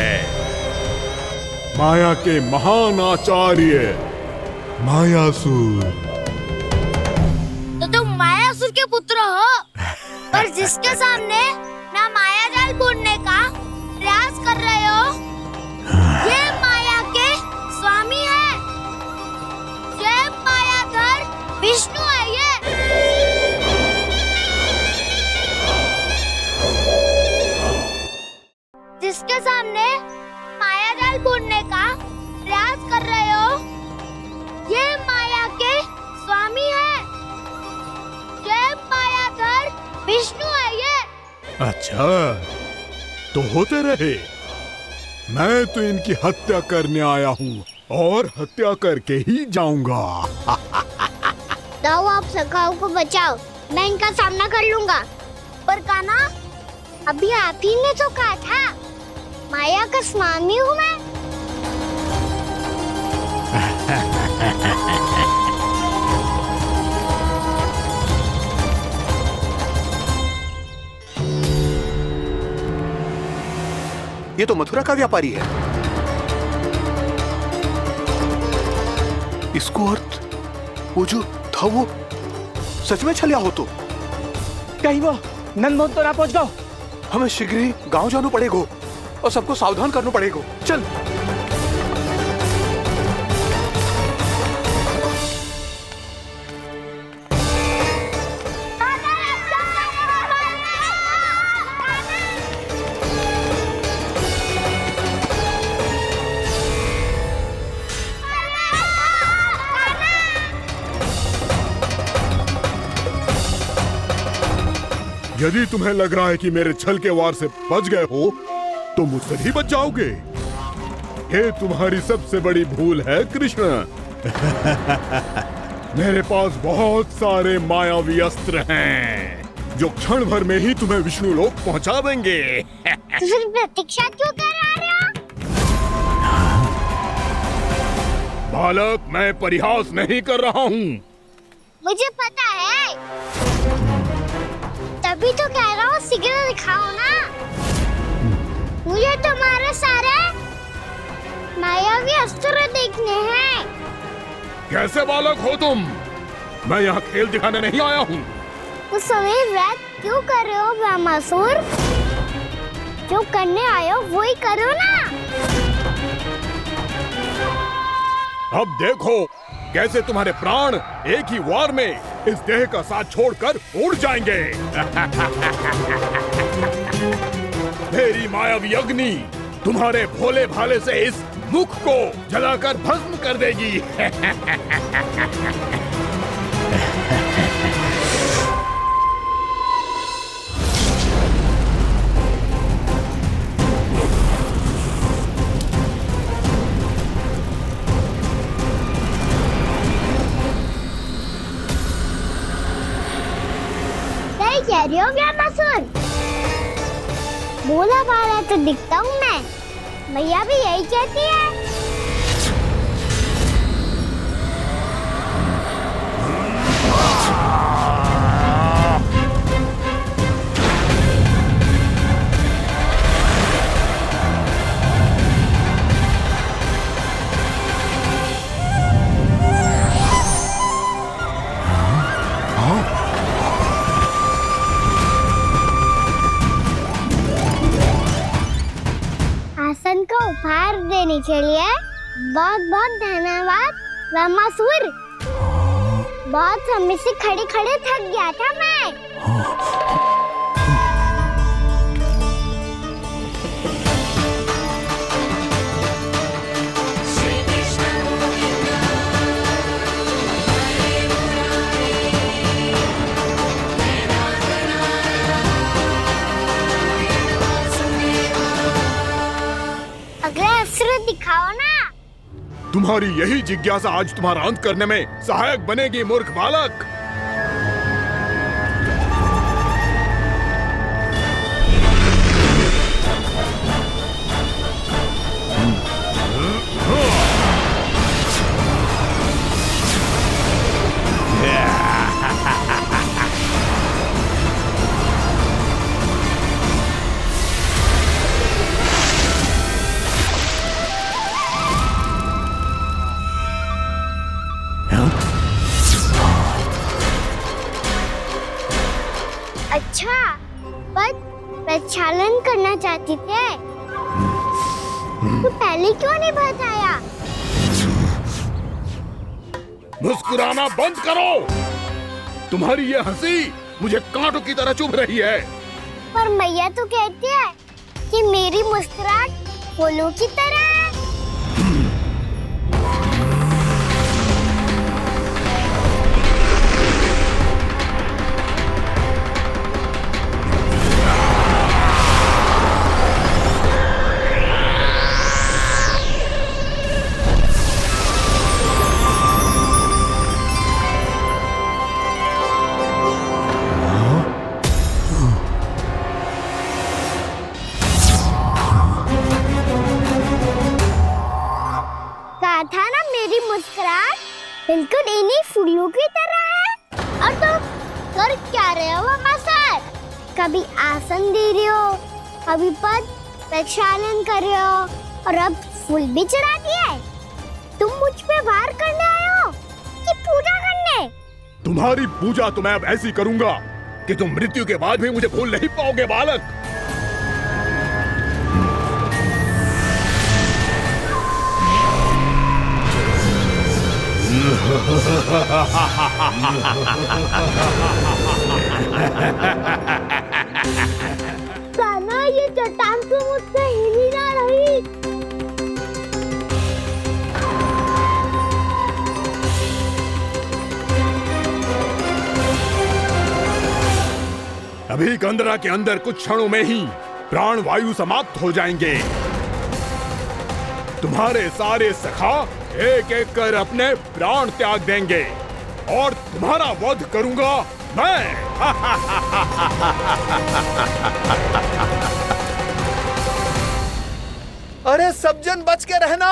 माया के महान आचार्य मायासुर।
तो तुम मायासुर के पुत्र हो, पर जिसके सामने ना माया जाल बुनने का प्रयास कर रहे हो, ये माया के स्वामी है। ये मायाधर विष्णु है। ये जिसके सामने माया जाल बुनने का प्रयास कर रहे हो, ये माया के स्वामी है। ये मायाधर विष्णु है। ये
अच्छा, तो होते रहे। मैं तो इनकी हत्या करने आया हूँ और हत्या करके ही जाऊंगा।
लाओ आप सखाओं को बचाओ, मैं इनका सामना कर लूंगा। पर कान्हा, अभी आप ही ने तो कहा था माया का स्वामी हूँ मैं।
ये तो मथुरा का व्यापारी है। इसको अर्थ वो जो था वो सच में छलिया हो तो
कहीं वो नंदमोहन तो ना पहुंच गो।
हमें शीघ्र ही गांव जाना पड़ेगा और सबको सावधान करना पड़ेगा। चल।
यदि तुम्हें लग रहा है कि मेरे छल के वार से बच गए हो तो मुझसे भी बच जाओगे। ये तुम्हारी सबसे बड़ी भूल है कृष्ण। मेरे पास बहुत सारे मायावी अस्त्र हैं जो क्षण भर में ही तुम्हें विष्णु लोक पहुंचा देंगे।
तो फिर प्रतीक्षा क्यों कर रहे हो?
बालक, मैं परिहास नहीं कर रहा हूँ।
मुझे पता है, तभी तो कह रहा हूँ शीघ्र दिखाओ ना। मुझे तुम्हारे सारे मायावी अस्त्र देखने हैं।
कैसे बालक हो तुम? मैं यहाँ खेल दिखाने नहीं आया हूँ।
तो सभी व्रत क्यों कर रहे हो ब्रह्मासुर? जो करने आए हो वो ही करो ना।
अब देखो कैसे तुम्हारे प्राण एक ही वार में इस देह का साथ छोड़कर उड़ जाएंगे। मेरी मायावी अग्नि तुम्हारे भोले भाले से इस मुख को जलाकर भस्म कर देगी।
सही कह रही हो ब्रह्मासुर। भोला भाला तो दिखता हूँ मैं, मैया भी यही कहती है। आसन को उपहार देने के लिए बहुत बहुत धन्यवाद ब्रह्मासुर। बहुत समय से खड़े खड़े थक गया था मैं। अगला अस्त्र दिखाओ ना।
तुम्हारी यही जिज्ञासा आज तुम्हारा अंत करने में सहायक बनेगी मूर्ख बालक।
अच्छा, पर प्रक्षालन करना चाहती थे तो पहले क्यों नहीं बताया?
मुस्कुराना बंद करो। तुम्हारी ये हंसी मुझे कांटों की तरह चुभ रही है।
पर मैया तो कहती है कि मेरी मुस्कुराहट फूलों की तरह है। था ना मेरी मुस्कुराहट बिल्कुल इन्हीं फूलों की तरह है। और तुम कर क्या रहे हो ब्रह्मासुर? कभी आसन दे रहे हो, कभी पद प्रक्षालन कर रहे हो और अब फूल भी चढ़ा दिए। तुम मुझ पे वार करने आए हो कि पूजा करने?
तुम्हारी पूजा तो मैं अब ऐसी करूंगा कि तुम मृत्यु के बाद भी मुझे भूल नहीं पाओगे बालक।
कान्हा, ये चट्टान तो मुझसे हिल ही ना रही।
अभी कंदरा के अंदर कुछ क्षणों में ही प्राण वायु समाप्त हो जाएंगे। तुम्हारे सारे सखा एक एक कर अपने प्राण त्याग देंगे और तुम्हारा वध करूंगा मैं।
अरे सब जन बच के रहना।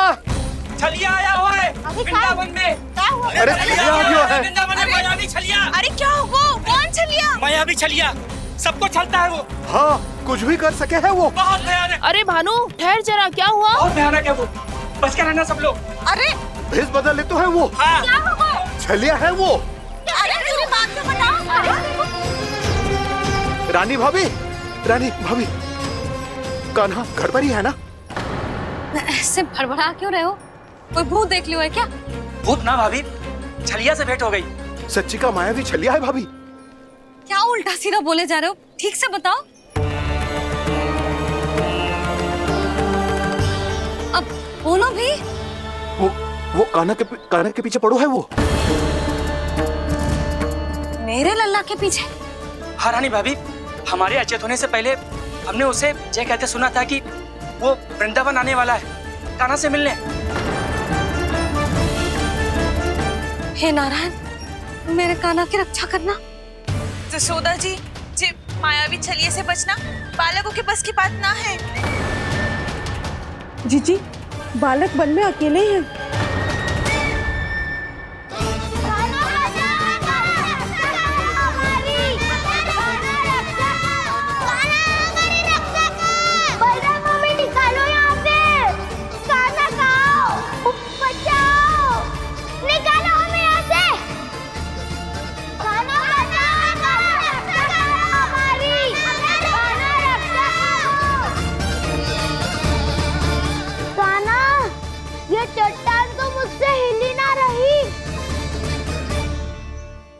छलिया आया हुआ है वृंदावन में।
क्या हुआ?
अरे छलिया आ गया है।
वृंदावन में मायावी छलिया।
अरे क्या होगा? कौन छलिया?
मायावी छलिया, सबको छलता है वो।
हाँ, कुछ भी कर सके है वो।
बहुत भयानक।
अरे भानु, ठहर जरा, क्या हुआ?
बहुत भयानक है वो, बच के रहना सब लोग।
अरे
भेष बदल ले तो है वो।
हाँ।
क्या होगा?
छलिया है वो।
अरे पूरी बात तो बताओ।
रानी भाभी, रानी भाभी, कान्हा घर पर ही है ना?
ऐसे भड़बड़ा क्यों रहे हो? कोई भूत देख लियो है क्या?
भूत ना भाभी, छलिया से भेंट हो गई।
सच्ची का मायावी छलिया है भाभी।
क्या उल्टा सीधा बोले जा रहे हो? ठीक से बताओ। अब बोलो भी।
वो कान्हा के पीछे पड़ो है वो।
मेरे लल्ला के पीछे?
हाँ रानी भाभी, हमारे अचेत होने से पहले हमने उसे ये कहते सुना था कि वो वृंदावन आने वाला है कान्हा से मिलने।
हे नारायण, मेरे कान्हा की रक्षा करना।
जसोदा जी, मायावी छलिए से बचना बालकों के बस की बात ना है।
जीजी, बालक वन में अकेले हैं।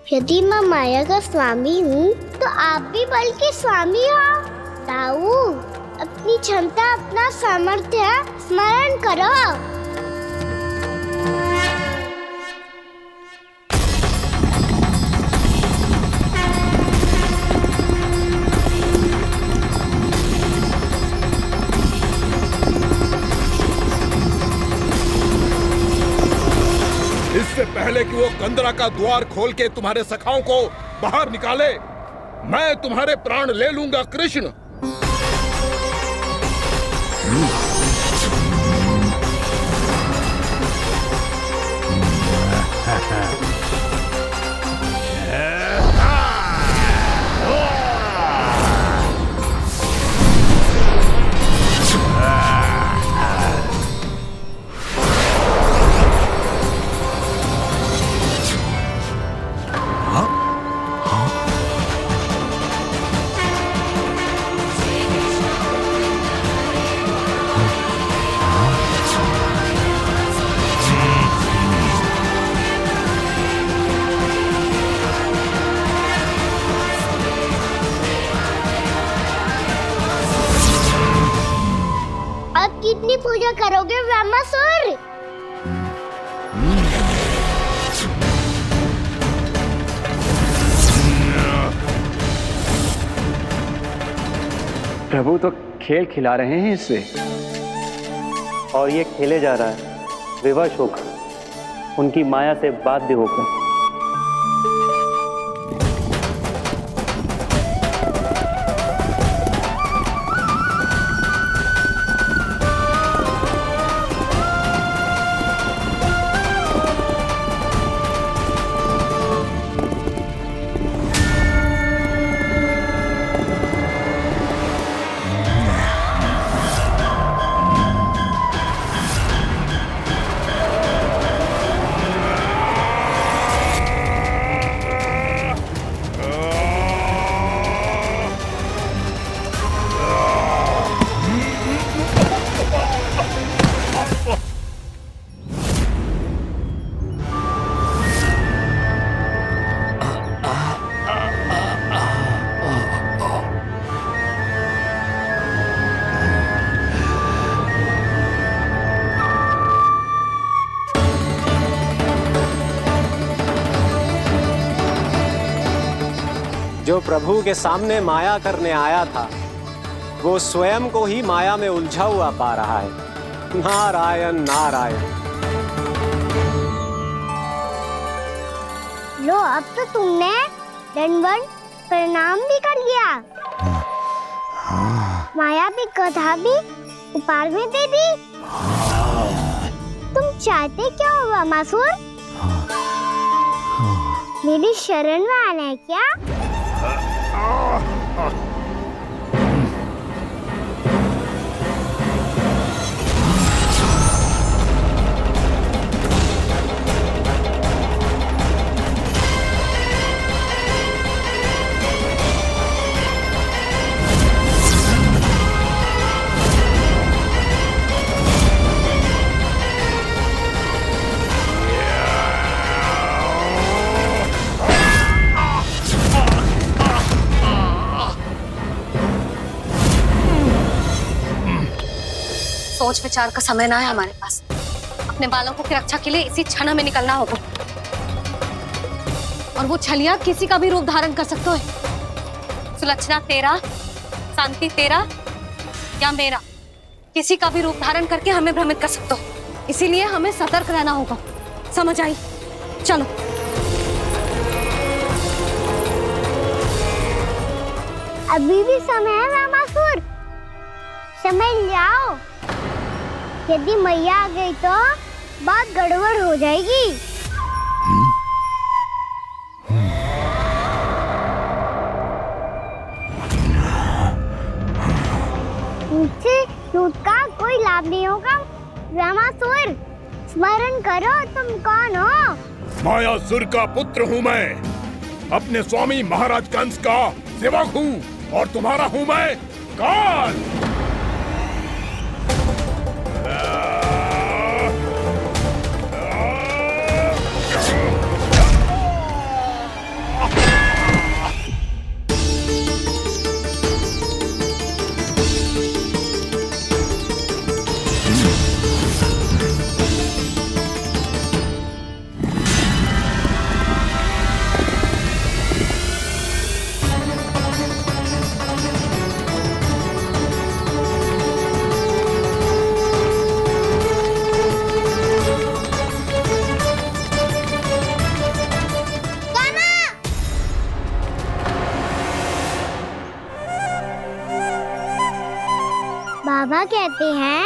यदि मैं माया का स्वामी हूँ तो आप भी बल के स्वामी हो। ताऊ, अपनी क्षमता, अपना सामर्थ्य स्मरण करो।
इससे पहले कि वो कंदरा का द्वार खोल के तुम्हारे सखाओं को बाहर निकाले, मैं तुम्हारे प्राण ले लूंगा कृष्ण।
कितनी पूजा करोगे ब्रह्मासुर?
प्रभु तो खेल खिला रहे हैं इससे,
और ये खेले जा रहा है विवश होकर, उनकी माया से बाध्य होकर।
जो प्रभु के सामने माया करने आया था, वो स्वयं को ही माया में उलझा हुआ पा रहा है। नारायण नारायण।
लो, अब तो तुमने दंडवत प्रणाम भी कर लिया, माया भी, कथा भी, उपहार भी दे दी। तुम चाहते क्या हो ब्रह्मासुर? मेरी शरण में आना है क्या?
सोच विचार का समय ना है हमारे पास। अपने बालकों की रक्षा के लिए इसी क्षण हमें निकलना होगा। और वो छलिया किसी का भी रूप धारण कर सकते हो। सुलक्षणा तेरा, शांति तेरा या मेरा, किसी का भी रूप धारण करके हमें भ्रमित कर सकते हो। इसीलिए हमें सतर्क रहना होगा। समझ आई? चलो।
अभी भी समय है रामासुर, समझ जाओ। यदि मैया आ गई तो बात गड़बड़ हो जाएगी। मुझसे झूठ का कोई लाभ नहीं होगा। रामासुर, स्मरण करो तुम कौन हो।
मायासुर का पुत्र हूँ मैं, अपने स्वामी महाराज कंस का सेवक हूँ, और तुम्हारा हूँ मैं काल।
बाबा कहते हैं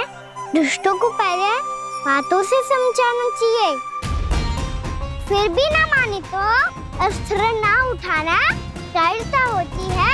दुष्टों को पहले बातों से समझाना चाहिए, फिर भी ना माने तो अस्त्र ना उठाना दृढ़ता होती है।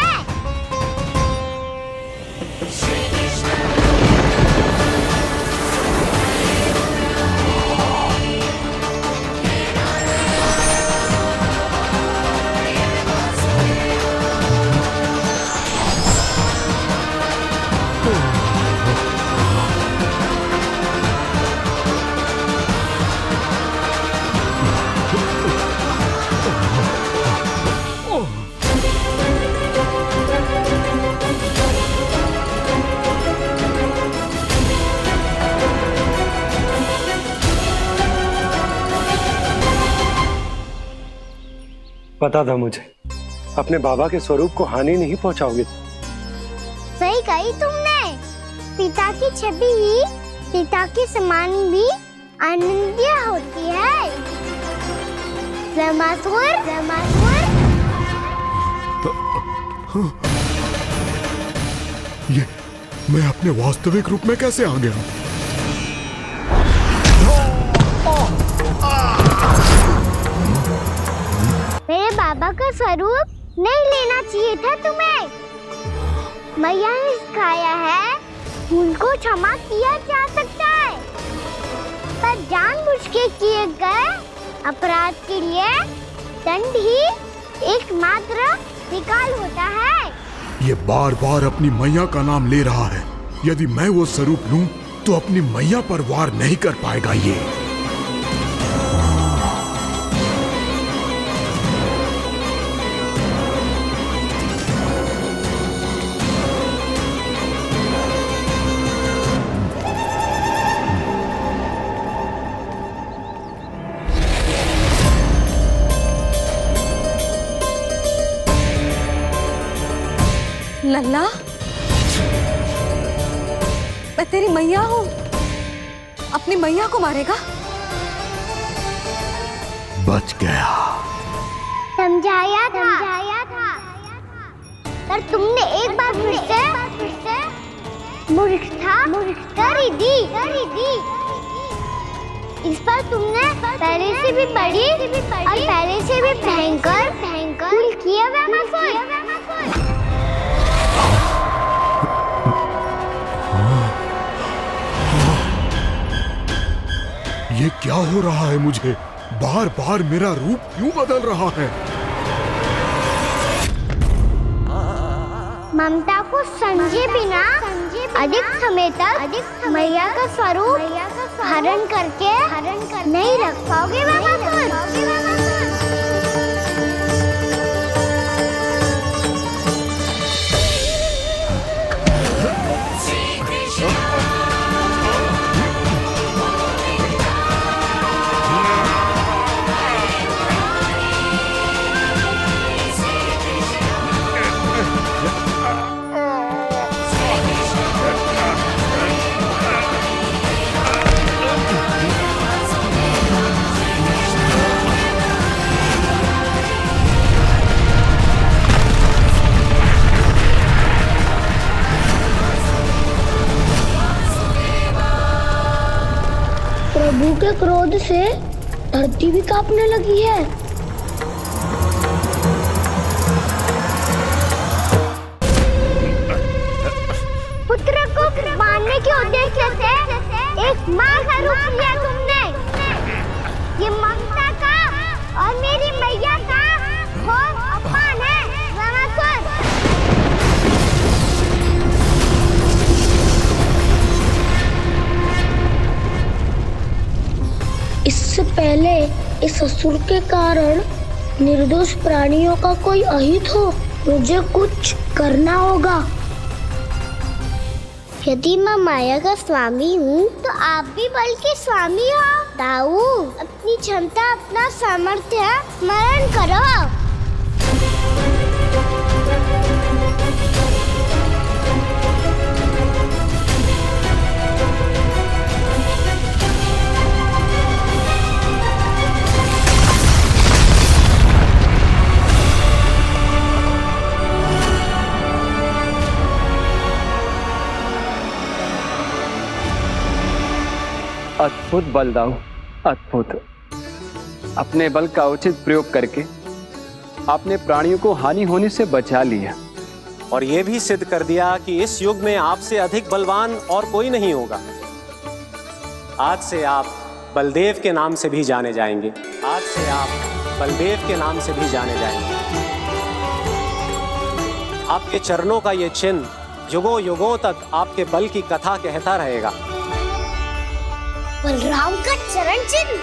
पता था मुझे, अपने बाबा के स्वरूप को हानि नहीं पहुंचाओगे।
सही कही तुमने। पिता की छवि ही पिता के समान भी आनंदीय होती है। रामासुर, रामासुर।
ये मैं अपने वास्तविक रूप में कैसे आ गया?
मेरे बाबा का स्वरूप नहीं लेना चाहिए था तुम्हें। मैया ने सिखाया है भूल को क्षमा किया जा सकता है, पर जानबूझ के किए गए अपराध के लिए दंड ही एकमात्र विकल्प होता है।
ये बार बार अपनी मैया का नाम ले रहा है। यदि मैं वो स्वरूप लूं तो अपनी मैया पर वार नहीं कर पाएगा ये।
लल्ला, मैं तेरी मैया हूँ, अपनी मैया को मारेगा?
बच गया।
समझाया था, पर तुमने एक बार फिर से मूर्खता कर ही दी। इस पर तुमने पहले से भी बड़ी और पहले से भी भयंकर भूल किया रामासुर।
ये क्या हो रहा है मुझे? बार बार मेरा रूप क्यों बदल रहा है?
ममता को समझे बिना अधिक समय तक मैया का स्वरूप हरण करके नहीं रख पाओगे रामासुर। प्रभु के क्रोध से धरती भी कांपने लगी है। पुत्र को मारने के उद्देश्य से एक माँ का रूप लिया तुमने। ये ममता का और मेरी मैया का घोर अपमान है रावणासुर। इससे पहले इस असुर के कारण निर्दोष प्राणियों का कोई अहित हो, मुझे कुछ करना होगा। यदि मैं माया का स्वामी हूँ तो आप भी बल के स्वामी हो। दाऊ, अपनी क्षमता अपना सामर्थ्य स्मरण करो।
अद्भुत बलदाऊ, अद्भुत। अपने बल का उचित प्रयोग करके आपने प्राणियों को हानि होने से बचा लिया
और ये भी सिद्ध कर दिया कि इस युग में आपसे अधिक बलवान और कोई नहीं होगा। आज से आप बलदेव के नाम से भी जाने जाएंगे। आज से आप बलदेव के नाम से भी जाने जाएंगे। आपके चरणों का ये चिन्ह युगों युगों तक आपके बल की कथा कहता रहेगा।
बलराम का चरण चिन्ह।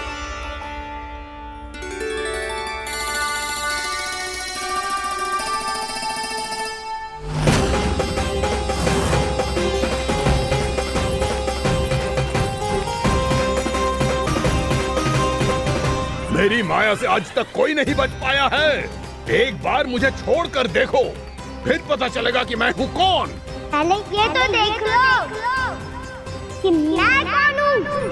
मेरी माया से आज तक कोई नहीं बच पाया है। एक बार मुझे छोड़कर देखो, फिर पता चलेगा कि मैं हूँ कौन।
पहले ये तो देख लो कि मैं कौन हूँ।